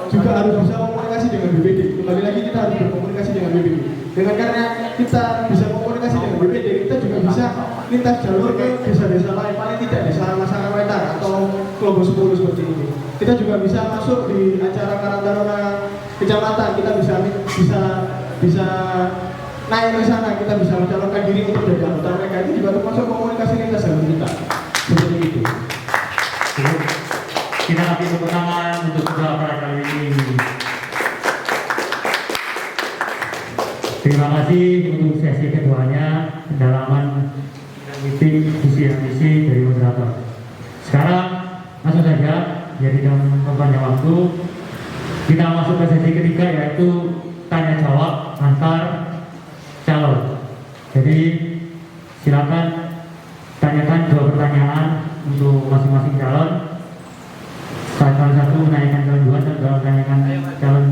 juga harus bisa komunikasi dengan BPD. Kembali lagi kita harus berkomunikasi dengan BPD. Dengan karena kita bisa komunikasi dengan BPD, kita juga bisa lintas jalur ke desa-desa lain, paling tidak desa masyarakat Wetan atau Kelompok 10 seperti ini. Kita juga bisa masuk di acara Karang Taruna kecamatan, kita bisa naik ke sana, kita bisa mencalonkan diri untuk jadi anggota mereka. Itu juga termasuk komunikasi lintas jalur kita. Seperti itu. Kita kasih tepuk tangan untuk kedua para kali ini. Terima kasih untuk sesi keduanya, pendalaman meeting visi dan misi dari moderator. Sekarang langsung saja, jadi dalam memperpanjang waktu, kita masuk ke sesi ketiga, yaitu tanya jawab antar calon. Jadi silakan tanyakan 2 pertanyaan untuk masing-masing calon. Calon 1 menanyakan calon 2 dan 2 menanyakan calon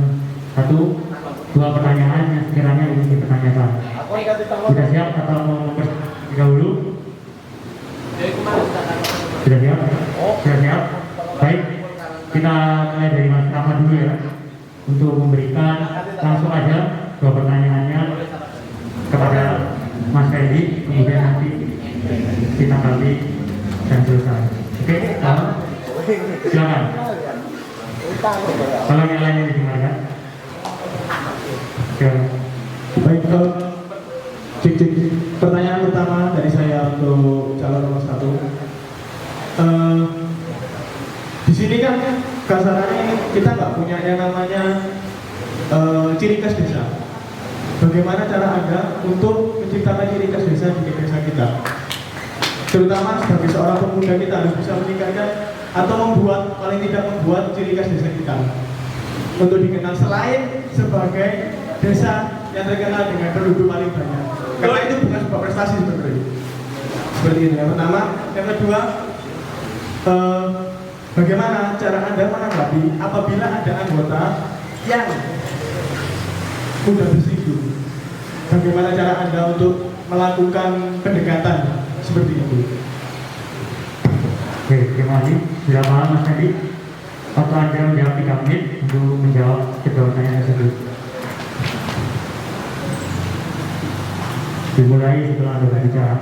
1. 2 pertanyaan yang sekiranya ingin dipertanyakan. Sudah siap atau mau mempersiapkan dahulu? Sudah siap? Sudah siap? Baik, kita mulai dari Mas Rahmat dulu ya, untuk memberikan langsung aja 2 pertanyaannya kepada Mas Fendi, kemudian nanti kita kali dan selesai. Oke, silakan. Kalau yang lainnya didengarkan. Baik, cek. Pertanyaan pertama dari saya untuk calon nomor 1. Di sini kan kasarannya kita nggak punya yang namanya ciri khas desa. Bagaimana cara Anda untuk menciptakan ciri khas desa di desa kita? Terutama sebagai seorang pemuda, kita harus bisa meningkatkan atau paling tidak membuat ciri khas desa kita untuk dikenal selain sebagai desa yang terkenal dengan penduduk paling banyak. Karena itu bukan sebuah prestasi sebenarnya. Seperti itu yang pertama. Yang kedua, bagaimana cara Anda menanggapi apabila ada anggota yang mudah tersinggung? Bagaimana cara Anda untuk melakukan pendekatan seperti itu? Oke, terima kasih. Sudah paham Mas Fendi? Waktu Anda menjawab 3 menit untuk menjawab kedua pertanyaan tersebut. Dimulai setelah Anda berbicara.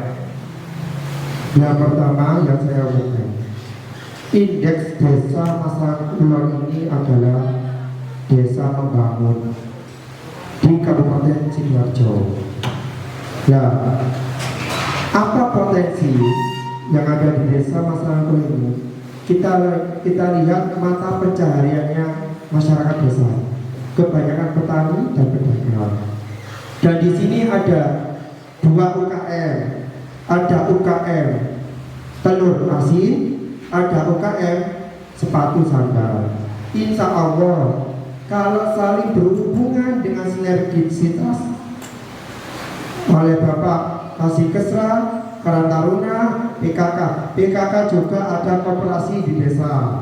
Yang pertama yang saya umumkan, indeks desa Masyarakat Kulon ini adalah desa membangun di Kabupaten Sidoarjo. Nah, apa potensi yang ada di desa Masyarakat Kulon ini? Kita lihat mata pencahariannya masyarakat desa, kebanyakan petani dan pedagang. Dan di sini ada 2 UKM, ada UKM telur asin, ada UKM sepatu sandal. Insya Allah kalau saling berhubungan dengan sinergisitas oleh Bapak Kasih Kesra, Karang Taruna, PKK juga ada koperasi di desa.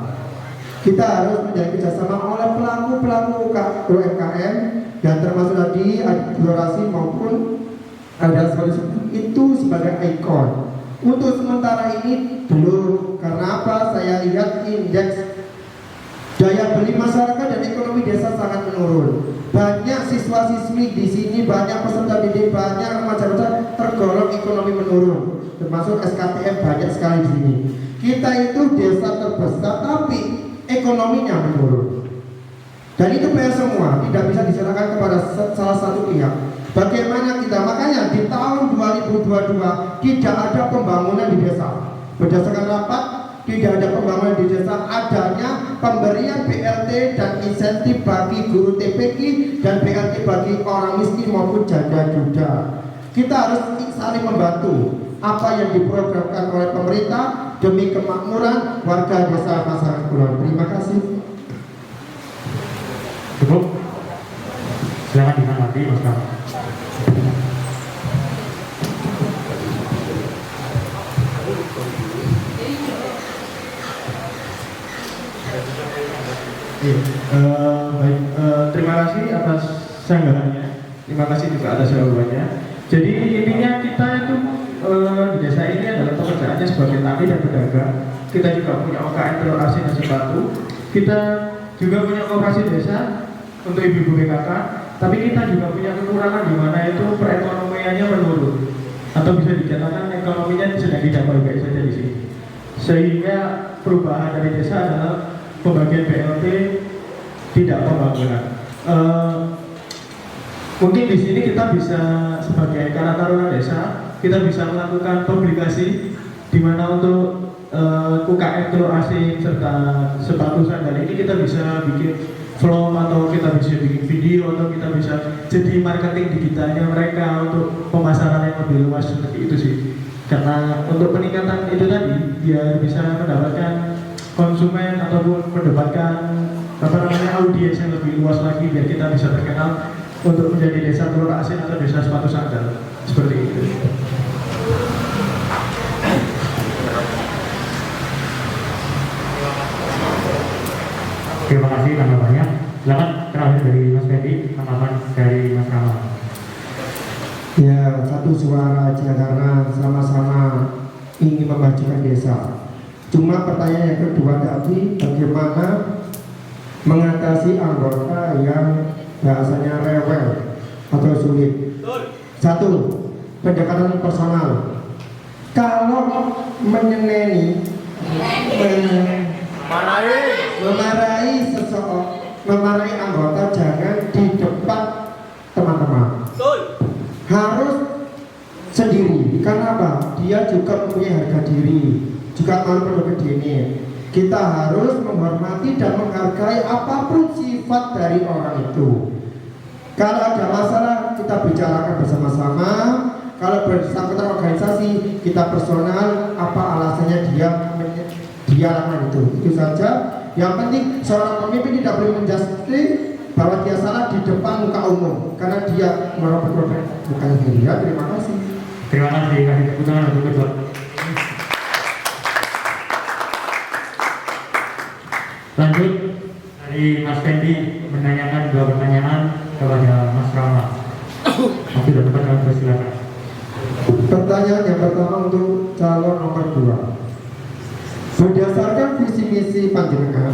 kita harus menjadi kerjasama oleh pelaku-pelaku UMKM dan termasuk tadi eksplorasi maupun ada seperti itu sebagai ikon. Untuk sementara ini belum, karena apa? Saya lihat indeks daya beli masyarakat dan ekonomi desa sangat menurun. Banyak siswa-siswi di sini, banyak peserta didik, banyak remaja-remaja tergolong ekonomi menurun. Termasuk SKTM banyak sekali di sini. Kita itu desa terbesar, tapi ekonominya menurun. Dan itu PR semua, tidak bisa diserahkan kepada salah satu pihak. Bagaimana kita, makanya di tahun 2022 tidak ada pembangunan di desa. Berdasarkan rapat, tidak ada pembangunan di desa, adanya pemberian BLT dan insentif bagi guru TPQ dan BLT bagi orang miskin maupun janda duda. Kita harus saling membantu apa yang diprogramkan oleh pemerintah demi kemakmuran warga desa Masyarakat Kulon. Terima kasih. Cukup. Silakan ditanggapi, Mas Kang. Baik, terima kasih atas sanggahannya. Terima kasih juga atas jawabannya. Jadi intinya kita itu di desa ini adalah pekerjaannya sebagai tani dan pedagang. Kita juga punya UKM telur asin nasi batu. Kita juga punya koperasi desa untuk ibu-ibu PKK. Tapi kita juga punya kekurangan di mana itu perekonomiannya menurun atau bisa dikatakan ekonominya sedang tidak baik-baik saja di sini. Sehingga perubahan dari desa adalah pembagian BLT, tidak pembangunan. Mungkin di sini kita bisa sebagai Karang Taruna Desa, kita bisa melakukan publikasi di mana untuk UKM telur asin serta sepatu sandal ini kita bisa bikin vlog atau kita bisa bikin video atau kita bisa jadi marketing digitalnya mereka untuk pemasaran yang lebih luas seperti itu sih. Karena untuk peningkatan itu tadi biar bisa mendapatkan konsumen ataupun mendapatkan audiens yang lebih luas lagi biar kita bisa terkenal untuk menjadi desa telur asin atau desa sepatu sandal seperti itu. Terima kasih tanggapannya. Silakan terakhir dari Mas Fendi, tanggapan dari Mas Rama. Ya, satu suara aja karena sama-sama ingin memajukan desa. Cuma pertanyaan yang kedua tadi, bagaimana mengatasi anggota yang bahasanya rewel atau sulit. Satu, pendekatan personal. Kalau menyeneni, memarahi seseorang, memarahi anggota jangan di depan teman-teman. Harus sendiri. Karena apa? Dia juga mempunyai harga diri, juga perlu berdiri. Kita harus menghormati dan menghargai apapun sifat dari orang itu. Kalau ada masalah kita bicarakan bersama-sama. Kalau bersangkutan organisasi kita personal, apa alasannya dia lakukan itu saja. Yang penting seorang pemimpin tidak boleh menjudge bahwa dia salah di depan muka umum karena dia merobek-robek bukan dia. Terima kasih. Terima kasih. Kasih tepuk tangan untuk kedua. Lanjut dari Mas Fendi menanyakan dua pertanyaan kepada Mas Rama. Waktu sudah tepat, kami persilakan. Pertanyaan yang pertama untuk calon nomor 2. Berdasarkan visi misi panjenengan,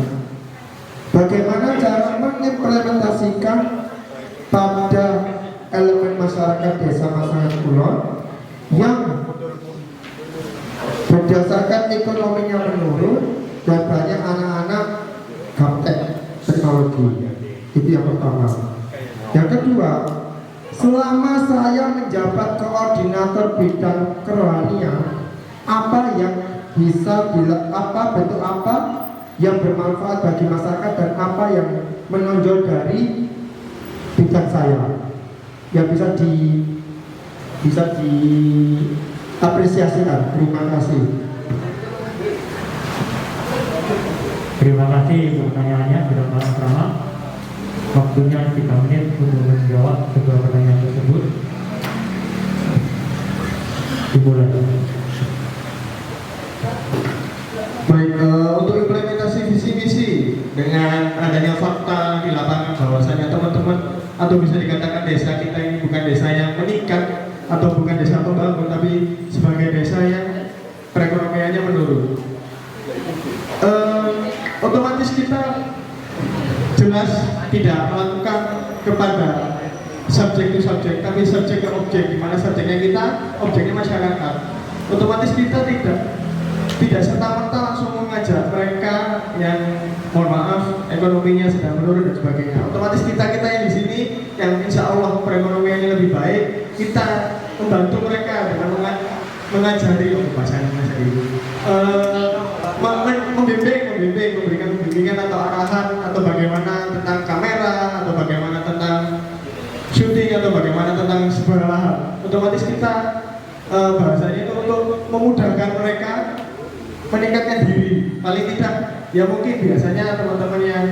bagaimana cara mengimplementasikan pada elemen masyarakat desa Masyarakat Kulon yang berdasarkan ekonominya menurun dan banyak anak-anak gaptek teknologi. Itu yang pertama. Yang kedua, selama saya menjabat koordinator bidang kerohanian, apa yang bisa bentuk apa yang bermanfaat bagi masyarakat dan apa yang menonjol dari bidang saya yang bisa diapresiasikan. Terima kasih. Terima kasih untuk pertanyaannya kepada Mas Rama. Waktunya 3 menit untuk menjawab kedua pertanyaan tersebut. Dimulai. Baik, untuk implementasi visi misi atau bisa dikatakan desa kita ini bukan desa yang meningkat atau bukan desa pembangun, tapi sebagai desa yang perekonomiannya menurun. Otomatis kita jelas tidak melakukan kepada subjek to subjek, tapi subjek ke objek, di mana subjeknya kita, objeknya masyarakat. Otomatis kita tidak serta-merta langsung mengajak mereka yang mohon maaf ekonominya sedang menurun dan sebagainya. Otomatis kita yang di sini yang insya Allah perekonomiannya lebih baik, kita membantu mereka dengan mengajari membimbing, memberikan bimbingan atau arahan atau bagaimana tentang kamera atau bagaimana tentang syuting atau bagaimana tentang sebuah lahan. Otomatis kita bahasanya itu untuk memudahkan mereka meningkatkan diri. Paling tidak ya mungkin biasanya teman-teman yang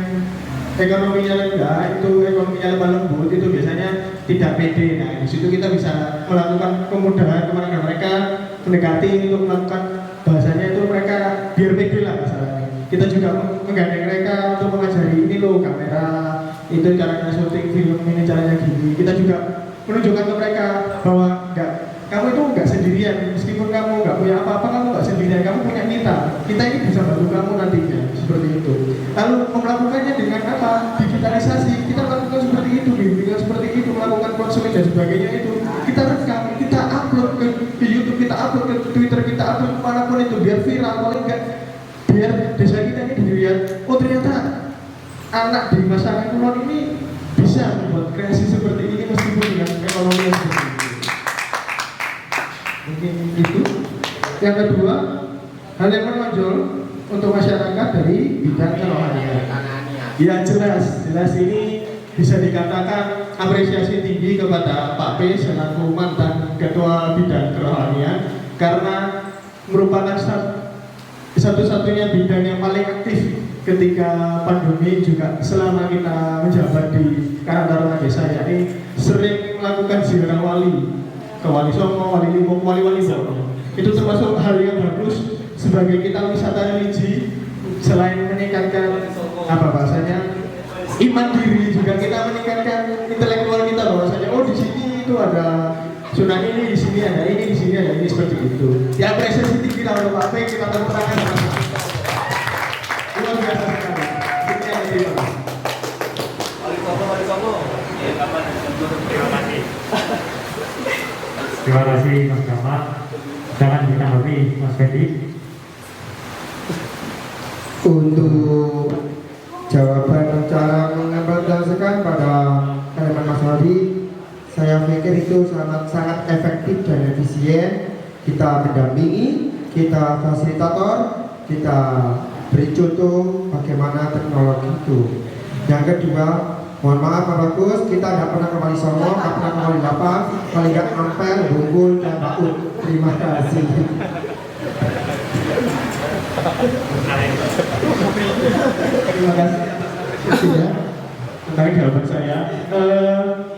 ekonominya rendah itu ekonominya lemah lembut itu biasanya tidak pede. Nah di situ kita bisa melakukan kemudahan kepada mereka mendekati untuk melakukan bahasanya itu mereka biar pede lah misalnya. Kita juga menggandeng mereka untuk mengajari ini loh kamera, itu caranya syuting film, ini caranya gini. Kita juga menunjukkan ke mereka bahwa kamu itu nggak sendirian, meskipun kamu nggak punya apa-apa, kamu nggak sendirian, kamu punya kita ini bisa bantu kamu nantinya, seperti itu. Lalu melakukannya dengan apa? Digitalisasi, kita lakukan seperti itu, bimbingan seperti itu, melakukan konseling dan sebagainya itu. Kita rekam, kita upload ke YouTube, kita upload ke Twitter, kita upload kemanapun itu, biar viral, paling nggak biar desa kita ini dilihat, oh ternyata anak di masyarakat kulon ini bisa membuat kreasi seperti ini meskipun dengan ekonomi yang seperti ini. Mungkin itu. Yang kedua, hal yang menonjol untuk masyarakat dari bidang kerohanian. Ya jelas ini bisa dikatakan apresiasi tinggi kepada Pak P selaku mantan ketua bidang kerohanian karena merupakan satu-satunya bidang yang paling aktif ketika pandemi juga selama kita menjabat di Karang Taruna Desa, yakni sering melakukan ziarah wali ke Wali Songo, Wali Limong, Wali-wali Songo. Itu termasuk hal yang bagus sebagai kita wisata religi. Selain meningkatkan apa bahasanya iman diri, juga kita meningkatkan intelektual kita bahwasanya oh di sini itu ada Sunan ini, di sini ada ini, di sini ada ini, seperti itu. Ya apresiasi tinggi lah untuk Pak P, kita tepuk tangan. Luar biasa sekali. Sekian dari Pak. Wali Songo. Ya, kapan? Terima kasih. Terima kasih Mas Gamat. Jangan ditanggapi Mas Fendi. Untuk jawaban cara mengimplementasikan pada kalimat Mas Hadi, saya pikir itu sangat efektif dan efisien. Kita mendampingi, kita fasilitator, kita beri contoh bagaimana teknologi itu. Yang kedua, mohon maaf Pak Bagus, kita tidak pernah ke Wali Songo, tidak pernah ke Wali Lapang, paling tidak Ampel, Bungkul, dan Baut. Terima kasih. Terima kasih ya tentang jawaban saya.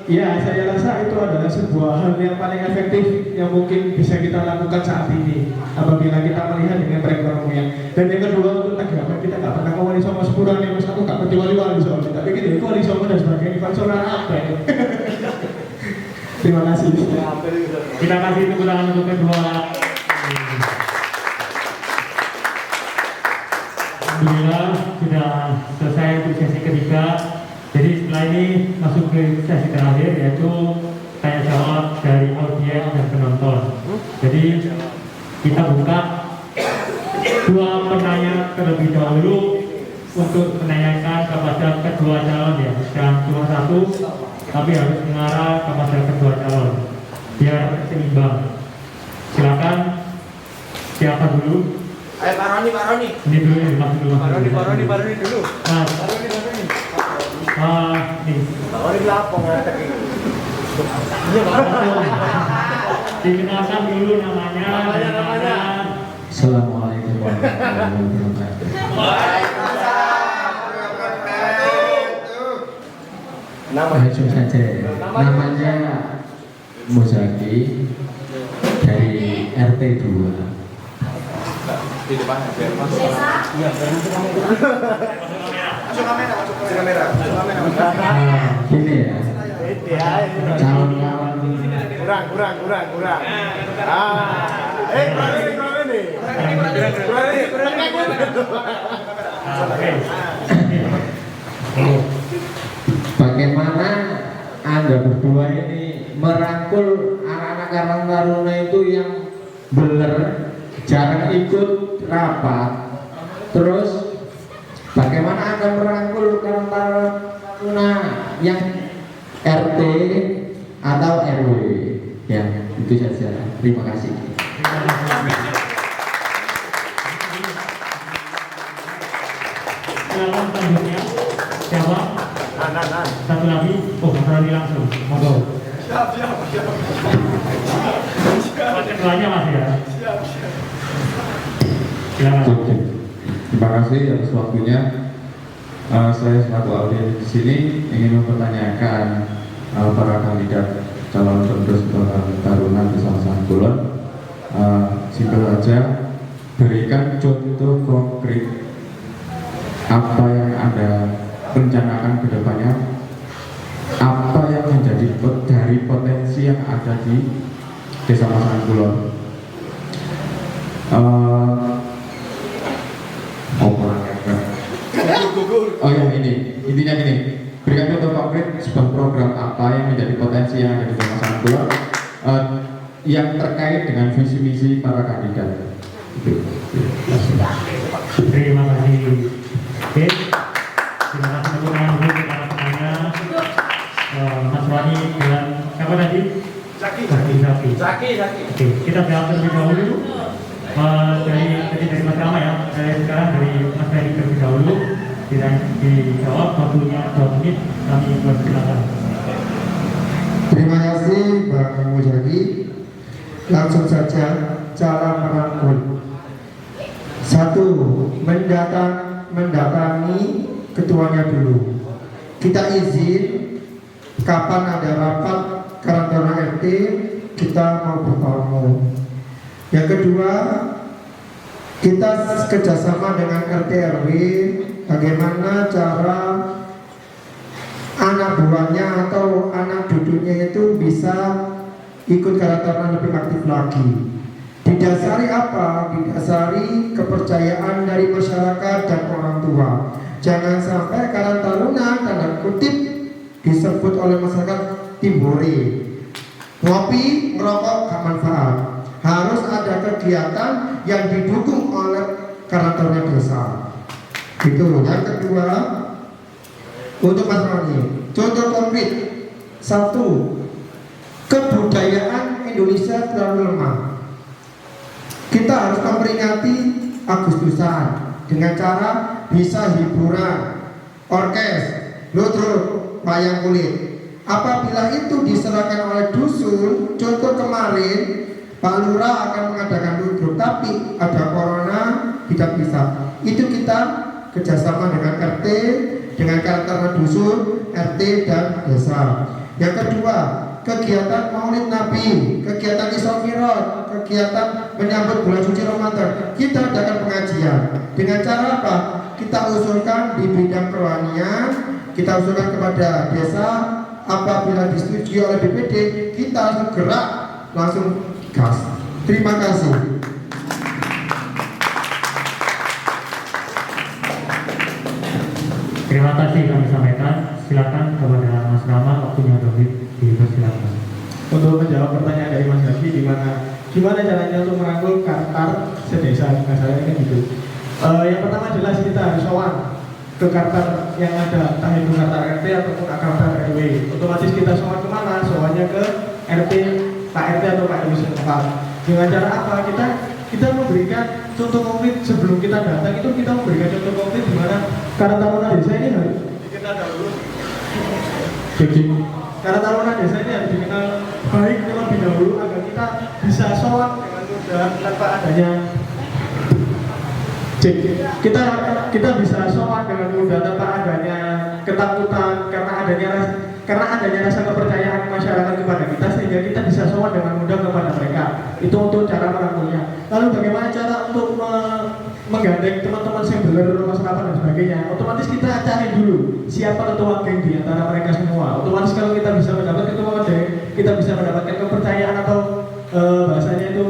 Ya saya rasa itu adalah sebuah hal yang paling efektif yang mungkin bisa kita lakukan saat ini apabila kita melihat dengan perekonomian. Dan yang kedua untuk agama, kita nggak pernah ke Wali Songo Sepurang nih mas, aku nggak ngerti wali-wali soalnya, tapi gitu itu Wali Songo dan sebagainya konsonan apa ya. Terima kasih. Kita kasih tepuk tangan untuk kedua. Alhamdulillah sudah selesai untuk sesi ketiga. Jadi setelah ini masuk ke sesi terakhir, yaitu tanya jawab dari audiens dan penonton. Jadi kita buka dua penanya terlebih dahulu untuk menanyakan kepada kedua calon ya. Jangan cuma satu, tapi harus mengarah kepada kedua calon biar seimbang. Silakan, siapa dulu? Ayo Pak Roni. Ini dulu ya, Mas dulu. Pak Roni dulu. Mas. Nih. Nih. Pak Roni lapong ngadek ini. Dikenalkan dulu namanya. Assalamualaikum warahmatullahi wabarakatuh. Langsung saja. Namanya Muzaki dari RT 2. Di depan aja. Masuk kamera. Ini ya. calon-calon Kurang. Kurang ini. Bagaimana Anda berdua ini merangkul anak-anak Karang Taruna itu yang beler, jarang ikut rapat. Terus bagaimana Anda merangkul Karang Taruna yang RT atau RW? Ya, itu saja. Terima kasih. Silakan selanjutnya. Siapa? Nah. Satu lagi. Oh, Mas Roni langsung. Monggo. Siap. Ketuanya Mas ya. Silakan. Oke. Terima kasih atas waktunya. Saya selaku ahli di sini ingin mempertanyakan para kandidat calon penerus Karang Taruna Kesamsaan Kulon. Simpel saja, berikan contoh konkret apa yang Anda rencanakan ke depannya, apa yang menjadi dari potensi yang ada di Desa Masangan Kulon. Oh ya, intinya gini, berikan contoh konkret sebuah program apa yang menjadi potensi yang ada di Desa Masangan Kulon yang terkait dengan visi misi para kandidat. Terima kasih. Oke. Terima kasih untuk menanggung para penanya. Mas Roni dengan siapa tadi? Zaki. Oke, kita jawab terlebih dahulu. Dari Mas Rama ya. Sekarang dari Mas Ferry terlebih dahulu. Dijawab waktunya 2 menit. Kami persilakan. Terima kasih Bang Mujadi. Langsung saja cara merangkul. 1. Mendatangi ketuanya dulu. Kita izin kapan ada rapat Karang Taruna RT, kita mau bertemu. Yang kedua, kita kerjasama dengan RT RW bagaimana cara anak buahnya atau anak duduknya itu bisa ikut Karang Taruna lebih aktif lagi. Didasari apa? Didasari kepercayaan dari masyarakat dan orang tua. Jangan sampai Karang Taruna tanda kutip disebut oleh masyarakat timbore. Ngopi, ngerokok gak manfaat. Harus ada kegiatan yang didukung oleh Karang Taruna desa. Itu. Yang kedua, untuk Mas Roni, contoh konkret. 1. Kebudayaan Indonesia terlalu lemah. Kita harus memperingati Agustusan dengan cara bisa hiburan, orkes, ludruk, wayang kulit. Apabila itu diserahkan oleh dusun, contoh kemarin Pak Lurah akan mengadakan ludruk, tapi ada corona, tidak bisa. Itu kita kerjasama dengan RT, dengan Karang Taruna dusun, RT dan desa. Yang kedua, kegiatan Maulid Nabi, kegiatan Isra Mi'raj, kegiatan menyambut bulan suci Ramadan. Kita adakan pengajian. Dengan cara apa? Kita usulkan di bidang kerohanian, kita usulkan kepada desa. Apabila disetujui oleh BPD, kita langsung gerak, langsung gas. Terima kasih. Terima kasih kami sampaikan. Silakan kepada Mas Rama, waktunya dipersilakan. Untuk menjawab pertanyaan dari Mas Zaki, gimana caranya untuk merangkul Kartar sedesa, masalahnya kan gitu. Yang pertama jelas kita harus sowan ke Kartar yang ada, entah itu Kartar RT ataupun Kartar RW. Otomatis kita sowan kemana? Sowannya ke RT, Pak RT atau Pak RW setempat. Dengan cara apa? Kita memberikan contoh konkret sebelum kita datang itu kita memberikan contoh konkret di mana Karang Taruna desa ini harus dikenal dahulu. Jadi Karang Taruna desa ini harus dikenal baik terlebih dahulu agar kita bisa sowan dengan mudah tanpa adanya kita bisa sowan dengan mudah tanpa adanya ketakutan karena adanya rasa kepercayaan masyarakat kepada kita sehingga kita bisa sowan dengan mudah kepada mereka. Itu untuk cara merangkulnya. Lalu bagaimana cara untuk menggandeng teman-teman yang benar Mas Rafa dan sebagainya? Otomatis kita cari dulu siapa ketua geng di antara mereka semua. Otomatis kalau kita bisa mendapat ketua geng, kita bisa mendapatkan kepercayaan atau bahasanya itu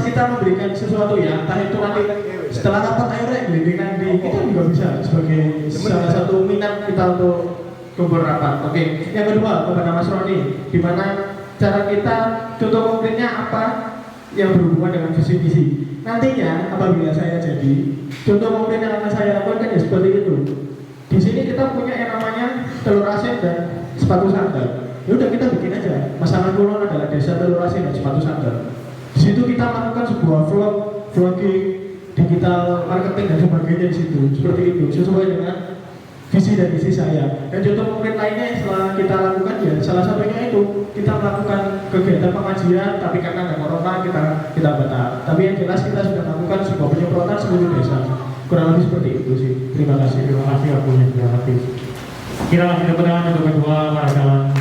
kita memberikan sesuatu ya, entah itu nanti setelah rapat ayo rek nanti kita juga bisa sebagai salah satu minat kita untuk kumpul rapat. Oke. Yang kedua kepada Mas Roni, gimana cara kita contoh konkretnya apa yang berhubungan dengan visi misi. Nantinya apabila saya jadi contoh konkret yang akan saya lakukan ya seperti itu. Di sini kita punya yang namanya telur asin dan sepatu sandal. Ya udah kita bikin aja. Masalah Kulon adalah desa telur asin dan sepatu sandal. Di situ kita melakukan sebuah vlogging, digital marketing dan sebagainya di situ. Seperti itu, sesuai dengan visi dan misi saya. Dan contoh konkret lainnya yang setelah kita lakukan ya, salah satunya itu kita melakukan kegiatan pengajian, tapi karena ada corona kita batal. Tapi yang jelas kita sudah melakukan sebuah penyemprotan seluruh desa. Kurang lebih seperti itu sih. Terima kasih. Terima kasih waktunya sudah habis. Kira masih tepuk tangan untuk kedua para calon.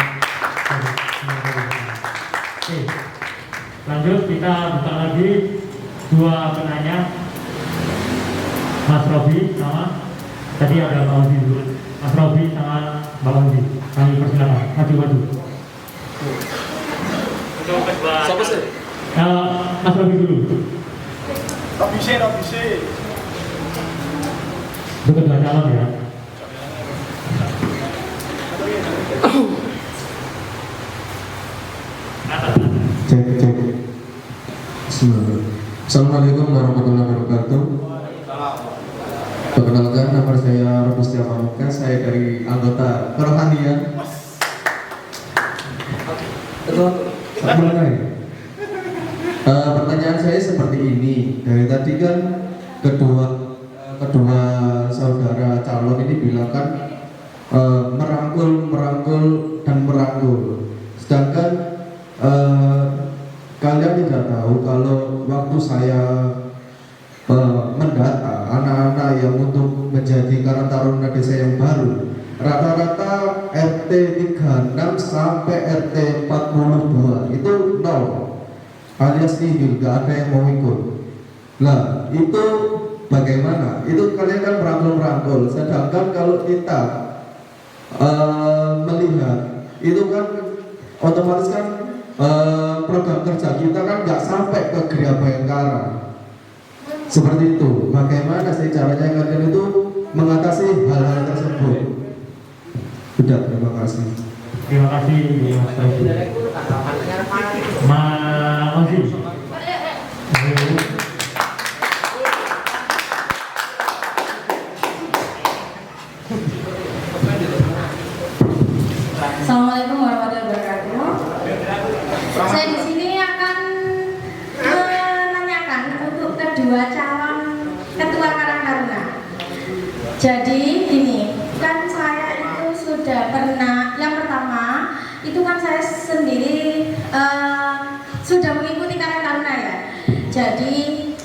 Oke. Lanjut kita buka lagi dua penanya, Mas Robi sama tadi ada Mbak Udi dulu. Mas Robi sama Mbak Udi. Kami persilakan maju. Siapa sih? Mas Robi dulu. Robise. Untuk kedua calon ya. Cek. Assalamualaikum warahmatullahi wabarakatuh. Perkenalkan, nama saya Robi Setiapamuka. Saya dari anggota kerohanian. Pertanyaan saya seperti ini. Dari tadi kan kedua saudara calon ini bilang kan merangkul. Sedangkan kalian tidak tahu kalau waktu saya mendata anak-anak yang untuk menjadi Karang Taruna desa yang baru, rata-rata RT 36 sampai RT 42 itu 0 alias nihil, gak ada yang mau ikut. Nah itu bagaimana? Itu kalian kan merangkul. Sedangkan kalau kita melihat itu kan otomatis kan program kerja kita kan nggak sampai ke Gria Bayangkara. Seperti itu. Bagaimana sih caranya kalian itu mengatasi hal-hal tersebut? Sudah, terima kasih. Terima kasih Mas Robi. Mas Ozi. Assalamualaikum warahmatullahi wabarakatuh. Saya di sini akan menanyakan untuk kedua calon ketua Karang Taruna. Jadi gini, kan saya itu sudah pernah, yang pertama itu kan saya sendiri sudah mengikuti Karang Taruna ya. Jadi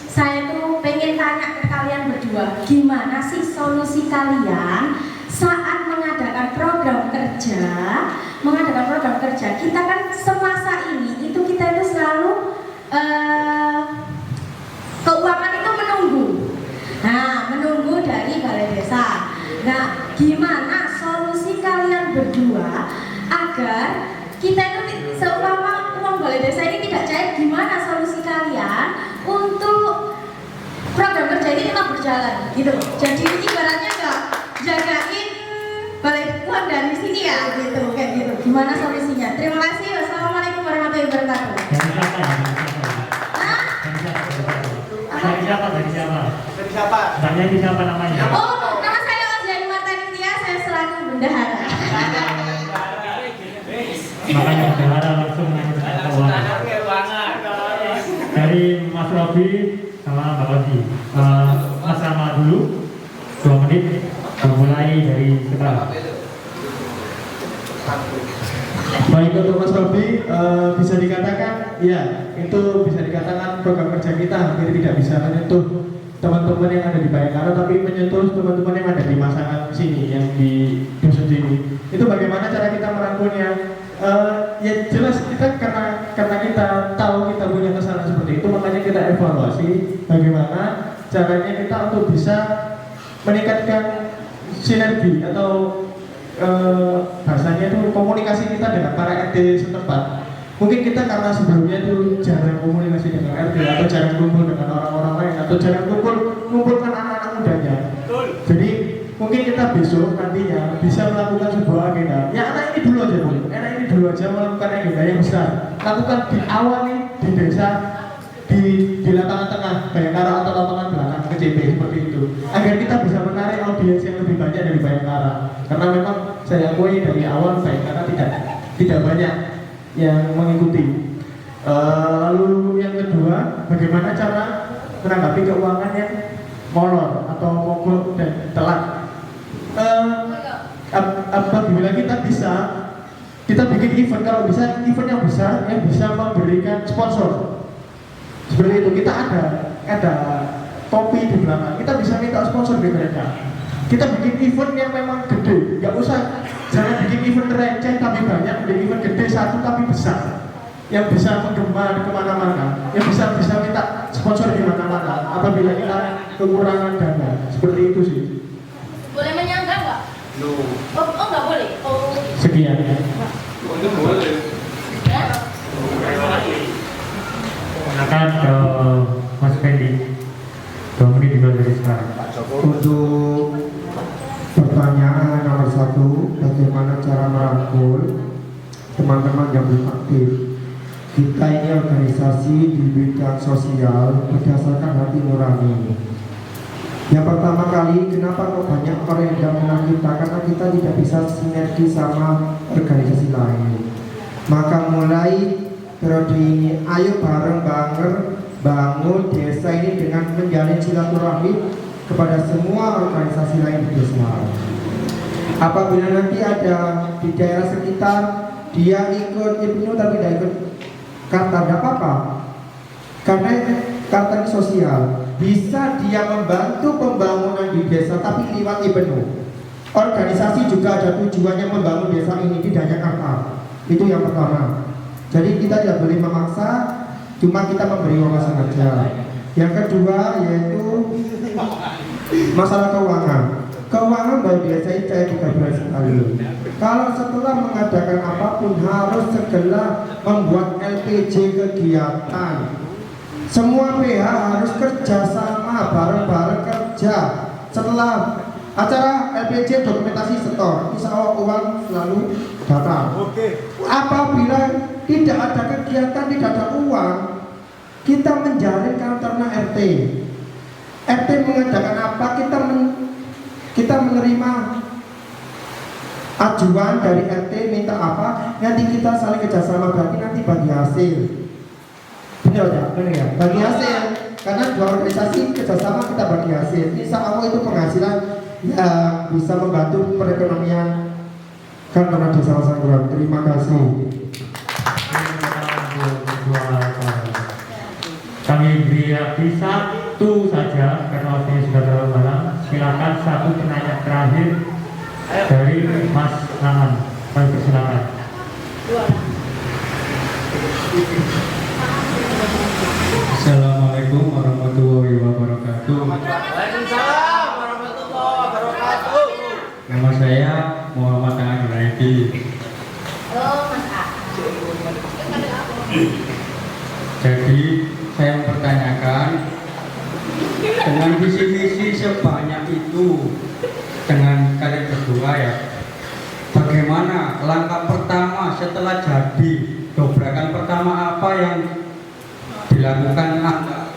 saya tuh pengen tanya ke kalian berdua, gimana sih solusi kalian saat mengadakan program kerja, kita kan semasa ini itu kita itu selalu keuangan itu menunggu dari balai desa. Nah, gimana solusi kalian berdua agar kita itu seumpama uang balai desa ini tidak cair? Gimana solusi kalian untuk program kerja ini tetap berjalan gitu? Jadi ibaratnya nggak jagain balik uang dari sini ya gitu, kayak gitu. Gimana solusinya? Terima kasih. Wassalamualaikum warahmatullahi wabarakatuh. Dari siapa? Tanya di siapa namanya? Oh, nama saya Osjani Martanintia, saya selaku bendahara. Makanya bendahara langsung keuangan. Dari Mas Robi sama Mbak Ozi. Mas Rama dulu 2 menit. Mulai dari sekarang. Baik, untuk Mas Robi bisa dikatakan ya, itu bisa dikatakan program kerja kita hampir tidak bisa menyentuh teman-teman yang ada di Bayangkara, tapi menyentuh teman-teman yang ada di masyarakat sini, yang di dusun sini. Itu bagaimana cara kita merangkulnya? Ya jelas kita karena kita tahu kita punya kesalahan seperti itu, makanya kita evaluasi bagaimana caranya kita untuk bisa meningkatkan sinergi atau bahasanya itu komunikasi kita dengan para RT setempat. Mungkin kita karena sebelumnya itu jarang komunikasi dengan RT atau jarang kumpul dengan orang-orang lain atau jarang kumpulkan anak-anak mudanya. Jadi mungkin kita besok nantinya bisa melakukan sebuah agenda. Ya anak ini dulu aja, Bu. Anak ini dulu aja melakukan agenda yang besar. Lakukan di awal nih di desa, di lapangan tengah Bayangkara atau lapangan belakang KCP seperti itu. Agar kita bisa menarik audiens yang lebih banyak dari Bayangkara. Karena memang saya akui dari awal Bayangkara tidak banyak yang mengikuti. Lalu yang kedua, bagaimana cara menanggapi keuangan yang molor atau mogok dan telat. Apabila kita bikin event, kalau bisa event yang besar yang bisa memberikan sponsor seperti itu. Kita ada topi di belakang, kita bisa minta sponsor dari mereka. Kita bikin event yang memang gede, jangan bikin event receh tapi banyak, bikin event gede satu tapi besar yang bisa menggema kemana-mana, yang bisa minta sponsor di mana-mana apabila kita kekurangan dana. Seperti itu sih. Boleh menyanggah nggak? No. Oh nggak boleh. Oh. Sekian ya. Itu boleh. Ya? Silakan ke Mas Fendi. 2 menit dimulai dari sekarang. Untuk pertanyaan nomor 1, bagaimana cara merangkul teman-teman yang belum aktif? Kita ini organisasi di bidang sosial berdasarkan hati nurani. Yang pertama kali, kenapa kok banyak orang yang tidak mengenal kita? Karena kita tidak bisa sinergi sama organisasi lain. Maka mulai periode ini, ayo bareng-bareng bangun desa ini dengan menjalin silaturahmi kepada semua organisasi lain di desa. Apabila nanti ada di daerah sekitar dia ikut Ibnu tapi tidak ikut Karta, tidak apa-apa, karena Karta ini sosial. Bisa dia membantu pembangunan di desa tapi lewat Ibnu. Organisasi juga ada tujuannya membangun desa ini, tidak hanya Karta. Itu yang pertama. Jadi kita tidak boleh memaksa, cuma kita memberi wawasan saja. Yang kedua yaitu masalah keuangan. Keuangan bagi desa ini saya juga berat sekali. Kalau setelah mengadakan apapun harus segera membuat LPJ kegiatan. Semua PH harus kerja sama, bareng-bareng kerja. Setelah acara LPJ dokumentasi setor, insya Allah uang selalu datang. Apabila tidak ada kegiatan, tidak ada uang, kita menjalin karena RT. RT mengadakan apa, kita menerima ajuan dari RT minta apa, nanti kita saling kerjasama, berarti nanti bagi hasil. Benar ya? Benar ya? Bagi hasil, karena dua organisasi kerjasama kita bagi hasil. Insya Allah itu penghasilan yang bisa membantu perekonomian kantor desa Sangguran. Terima kasih. Kami beri waktu 1 saja karena waktunya sudah terlalu malam. Silakan 1 penanya terakhir dari Mas Nahan. Kami persilakan. Assalamualaikum warahmatullahi wabarakatuh. Waalaikumsalam warahmatullahi wabarakatuh. Nama saya Muhammad Tangan Yunadi. Halo Mas A. Jadi saya mempertanyakan, dengan visi-visi sebanyak itu dengan kalian berdua ya, bagaimana langkah pertama setelah jadi dobrakan pertama apa yang dilakukan?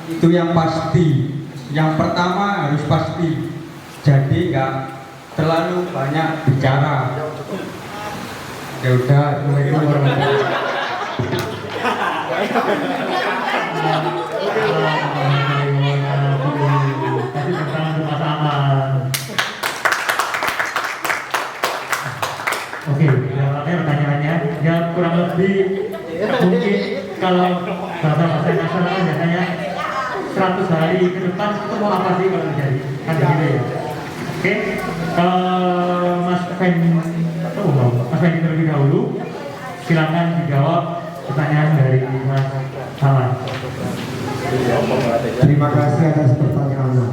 Itu yang pasti. Yang pertama harus pasti, jadi nggak terlalu banyak bicara. Ya udah, Assalamualaikum warahmatullahi Oke, jawabnya pertanyaannya ya kurang lebih mungkin kalau bahasa nasional kan biasanya 100 hari ke depan itu mau apa sih kalau terjadi kan begitu ya. Oke, kalau Mas Fendi terlebih dahulu silakan dijawab pertanyaan dari Mas Alan. Terima kasih atas pertanyaannya.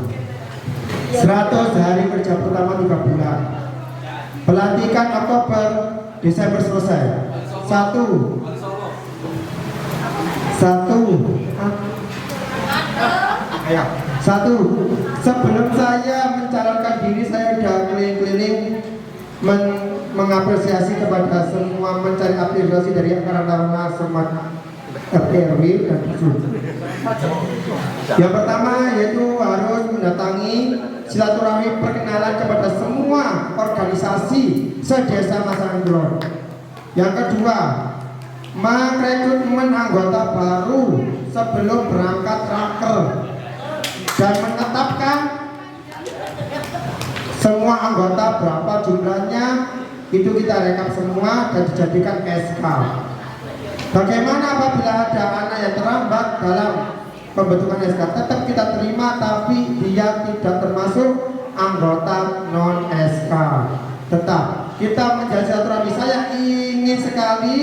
100 hari kerja pertama 3 bulan. Pelantikan Oktober, Desember selesai. Satu. Sebelum saya mencalonkan diri, saya sudah keliling-keliling mengapresiasi kepada semua, mencari apresiasi dari Karang Taruna semua RT RW dan Dusun. Yang pertama yaitu harus mendatangi silaturahmi perkenalan kepada semua organisasi sedesa Masyarakat Kulon. Yang kedua, merekrutmen anggota baru sebelum berangkat raker dan menetapkan semua anggota berapa jumlahnya, itu kita rekap semua dan dijadikan SK. Bagaimana apabila ada anak yang terlambat dalam pembentukan SK? Tetap kita terima, tapi dia tidak termasuk anggota non SK. Tetap kita menjadi silaturahmi. Saya ingin sekali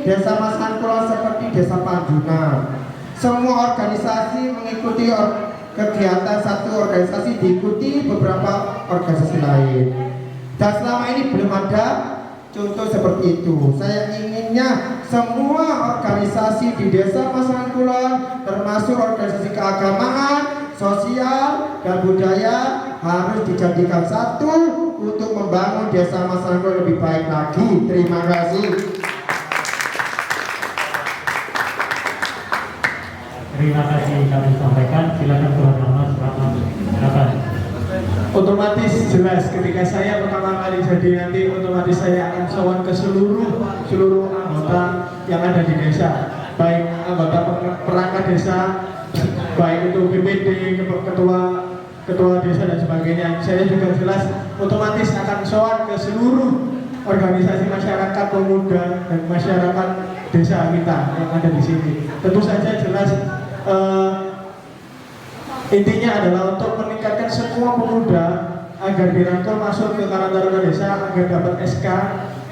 desa Masyarakat Kulon seperti desa Panjunan. Semua organisasi mengikuti kegiatan satu organisasi, diikuti beberapa organisasi lain. Dan selama ini belum ada contoh seperti itu. Saya inginnya semua organisasi di desa Masyarakat Kulon, termasuk organisasi keagamaan, sosial, dan budaya, harus dijadikan satu untuk membangun desa Masyarakat Kulon lebih baik lagi. Terima kasih. Terima kasih kami sampaikan. Silakan Tuan Mas Rahmat. Silakan. Otomatis jelas ketika saya pertama kali jadi nanti otomatis saya akan sowan ke seluruh anggota yang ada di desa, baik anggota perangkat desa, baik itu BPD, ketua desa dan sebagainya. Saya juga jelas otomatis akan sowan ke seluruh organisasi masyarakat pemuda dan masyarakat desa kita yang ada di sini. Tentu saja jelas intinya adalah untuk meningkatkan semua pemuda agar dirangkul masuk ke Karang Taruna Desa agar dapat SK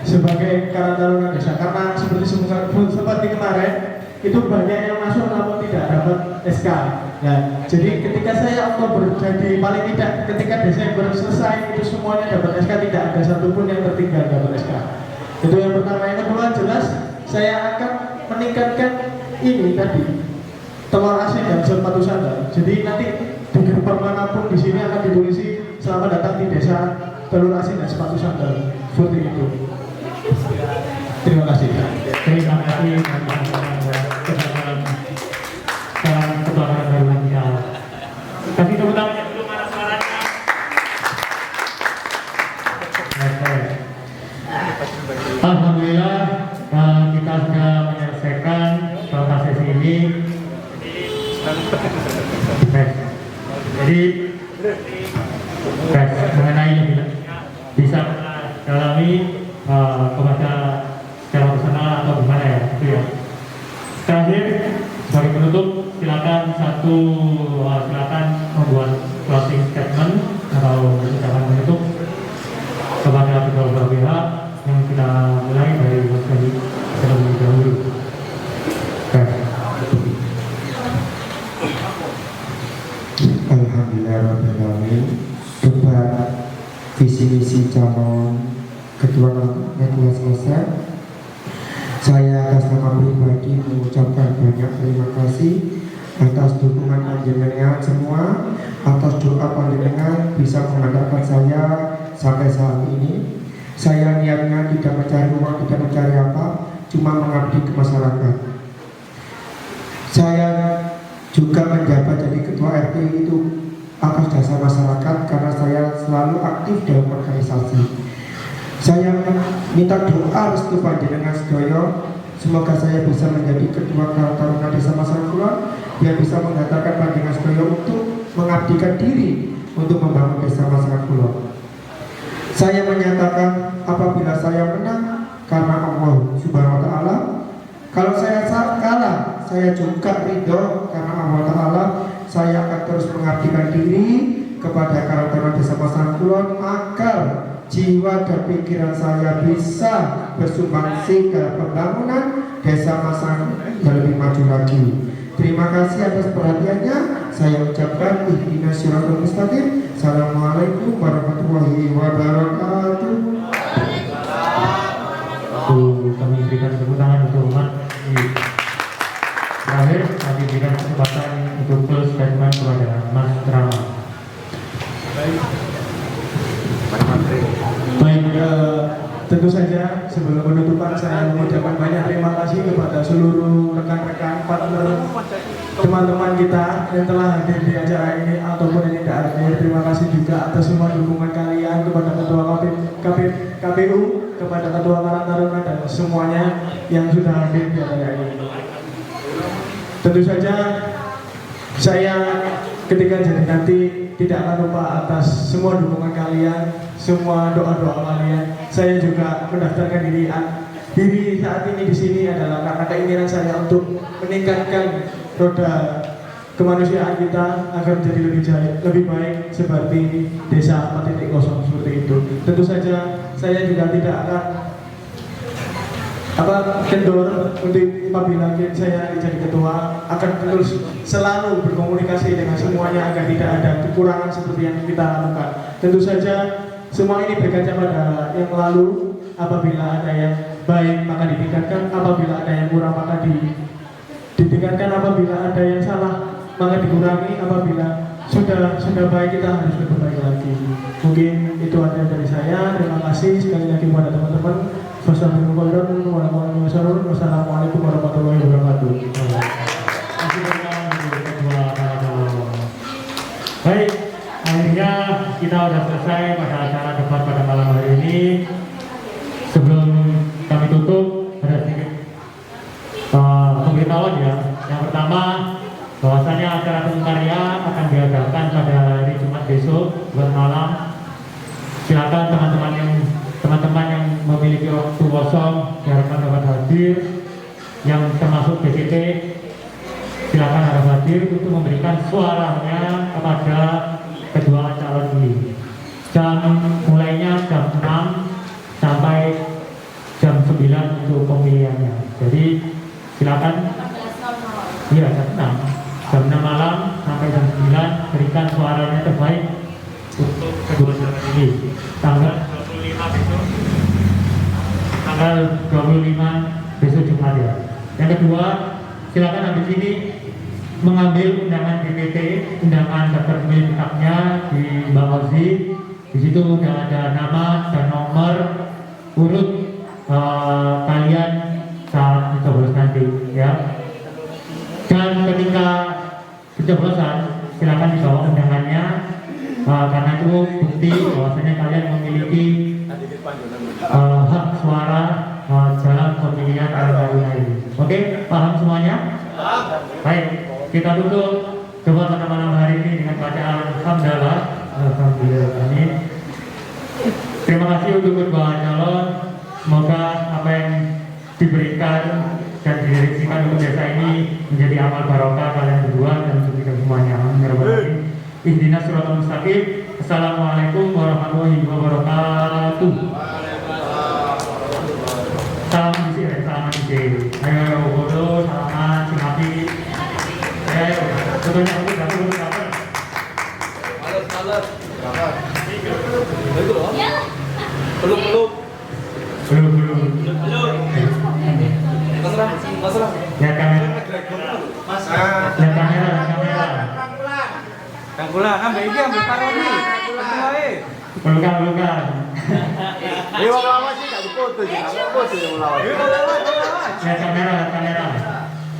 sebagai Karang Taruna Desa. Karena seperti kemarin itu banyak yang masuk namun tidak dapat SK. Nah, jadi ketika saya Oktober, jadi paling tidak ketika Desember selesai itu semuanya dapat SK, tidak ada satupun yang tertinggal dapat SK. Itu yang pertama. Yang kedua jelas saya akan meningkatkan ini tadi telur asin dan sepatu sandal. Jadi nanti di gerbang manapun di sini akan ditulisi selamat datang di desa telur asin dan sepatu sandal. Seperti itu. Terima kasih. Terima kasih Salam Ketua Karang Taruna kita. Kasih tepuk tangan dulu, mana suaranya? Alhamdulillah kita sudah menyelesaikan beberapa sesi ini. Jadi mengenai yang bisa dalami kepada secara personal atau gimana ya, itu ya. Terakhir sebagai penutup silakan membuat closing statement atau ucapan penutup kepada kedua pihak yang kita mulai dari Mas Fadi terlebih dahulu. Alhamdulillahirrahmanirrahim. Debat visi misi calon ketua selesai. Saya atas nama pribadi mengucapkan banyak terima kasih atas dukungan panjenengan semua, atas doa panjenengan bisa mengandalkan saya sampai saat ini. Saya niatnya tidak mencari uang, tidak mencari apa, cuma mengabdi ke masyarakat. Saya juga menjabat jadi ketua RT itu atas dasar masyarakat karena saya selalu aktif dalam organisasi. Saya minta doa restu panjenengan sedaya, semoga saya bisa menjadi ketua Karang Taruna Desa Masyarakat Kulon yang bisa menghantarkan panjenengan sedaya untuk mengabdikan diri untuk membangun desa Masyarakat Kulon. Saya menyatakan apabila saya menang karena Allah Subhanahu wa taala, kalau saya kalah saya juga ridho karena Allah taala. Saya akan terus mengabdikan diri kepada Karang Taruna Desa Masyarakat Kulon agar jiwa dan pikiran saya bisa bersumbangsi ke pembangunan Desa Masang yang lebih maju lagi. Terima kasih atas perhatiannya. Saya ucapkan ihdinas siratal mustaqim. Assalamualaikum warahmatullahi wabarakatuh. Kami berikan tepuk tangan untuk umat. Terakhir, kami berikan kesempatan untuk close statement kepada Mas Rama. Baik, tentu saja sebelum penutupan saya mengucapkan banyak terima kasih kepada seluruh rekan-rekan partner teman-teman kita yang telah hadir di acara ini ataupun yang tidak hadir. Terima kasih juga atas semua dukungan kalian kepada Ketua KPU, kepada Ketua Karang Taruna dan semuanya yang sudah hadir di acara ini. Tentu saja saya ketika jadi nanti tidak akan lupa atas semua dukungan kalian, semua doa-doa kalian. Saya juga mendaftarkan diri saat ini di sini adalah karena keinginan saya untuk meningkatkan roda kemanusiaan kita agar menjadi lebih baik seperti Desa 4.0 seperti itu. Tentu saja saya juga tidak akan kendor untuk apabila saya jadi ketua, akan terus selalu berkomunikasi dengan semuanya agar tidak ada kekurangan seperti yang kita lakukan. Tentu saja semua ini berkaca pada yang lalu. Apabila ada yang baik maka ditingkatkan, apabila ada yang kurang maka ditingkatkan, apabila ada yang salah maka dikurangi, apabila sudah baik kita harus lebih baik lagi. Mungkin itu aja dari saya. Terima kasih sekali lagi kepada teman-teman. Wassalamualaikum warahmatullahi wabarakatuh. Baik, akhirnya kita sudah selesai pada acara debat pada malam hari ini. Sebelum kami tutup, ada sedikit pemberitahuan ya. Yang pertama, bahwasanya acara temu karya akan diadakan pada hari Jumat besok bulan malam. Silakan teman-teman yang memiliki waktu kosong diharapkan dapat hadir, yang termasuk BCT silakan harap hadir untuk memberikan suaranya kepada kedua calon ini. Mulainya jam 6 sampai jam 9 untuk pemilihannya. Jadi silakan jam 6 malam sampai jam 9 berikan suaranya terbaik untuk kedua calon ini. Tanggal 25 besok Jumat ya. Yang kedua, silakan habis ini mengambil undangan DPT, undangan daftar pemilih tetapnya di Bang Ozi. Di situ sudah ada nama dan nomor urut kalian saat mencoblos nanti ya. Dan ketika pencoblosan silakan dibawa undangannya karena itu bukti bahwasanya kalian memiliki hak suara dalam pemilihan Taruna ini. Oke, paham semuanya? Baik, kita tutup debat pada malam hari ini dengan bacaan hamdalah. Alhamdulillah. Terima kasih untuk kedua calon. Semoga apa yang diberikan dan didireksikan untuk desa ini menjadi amal barokah kalian berdua dan untuk kita semuanya. Amin. Ihdinas siratal mustaqim. Assalamualaikum warahmatullahi wabarakatuh. Salam isi. Ayo bodoh, salaman, singapi. Ayo, fotonya aku dapat. Males. Itu loh. Belum. Masalah. Lihat kamera. Lihat kamera. Kang Kula, ambil ini, ambil parodi. Pelukan. Ini wong lawas sih gak dipoto sih. Foto yang lawas. Lihat kamera.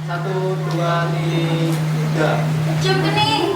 1, 2, 3. Cium kening.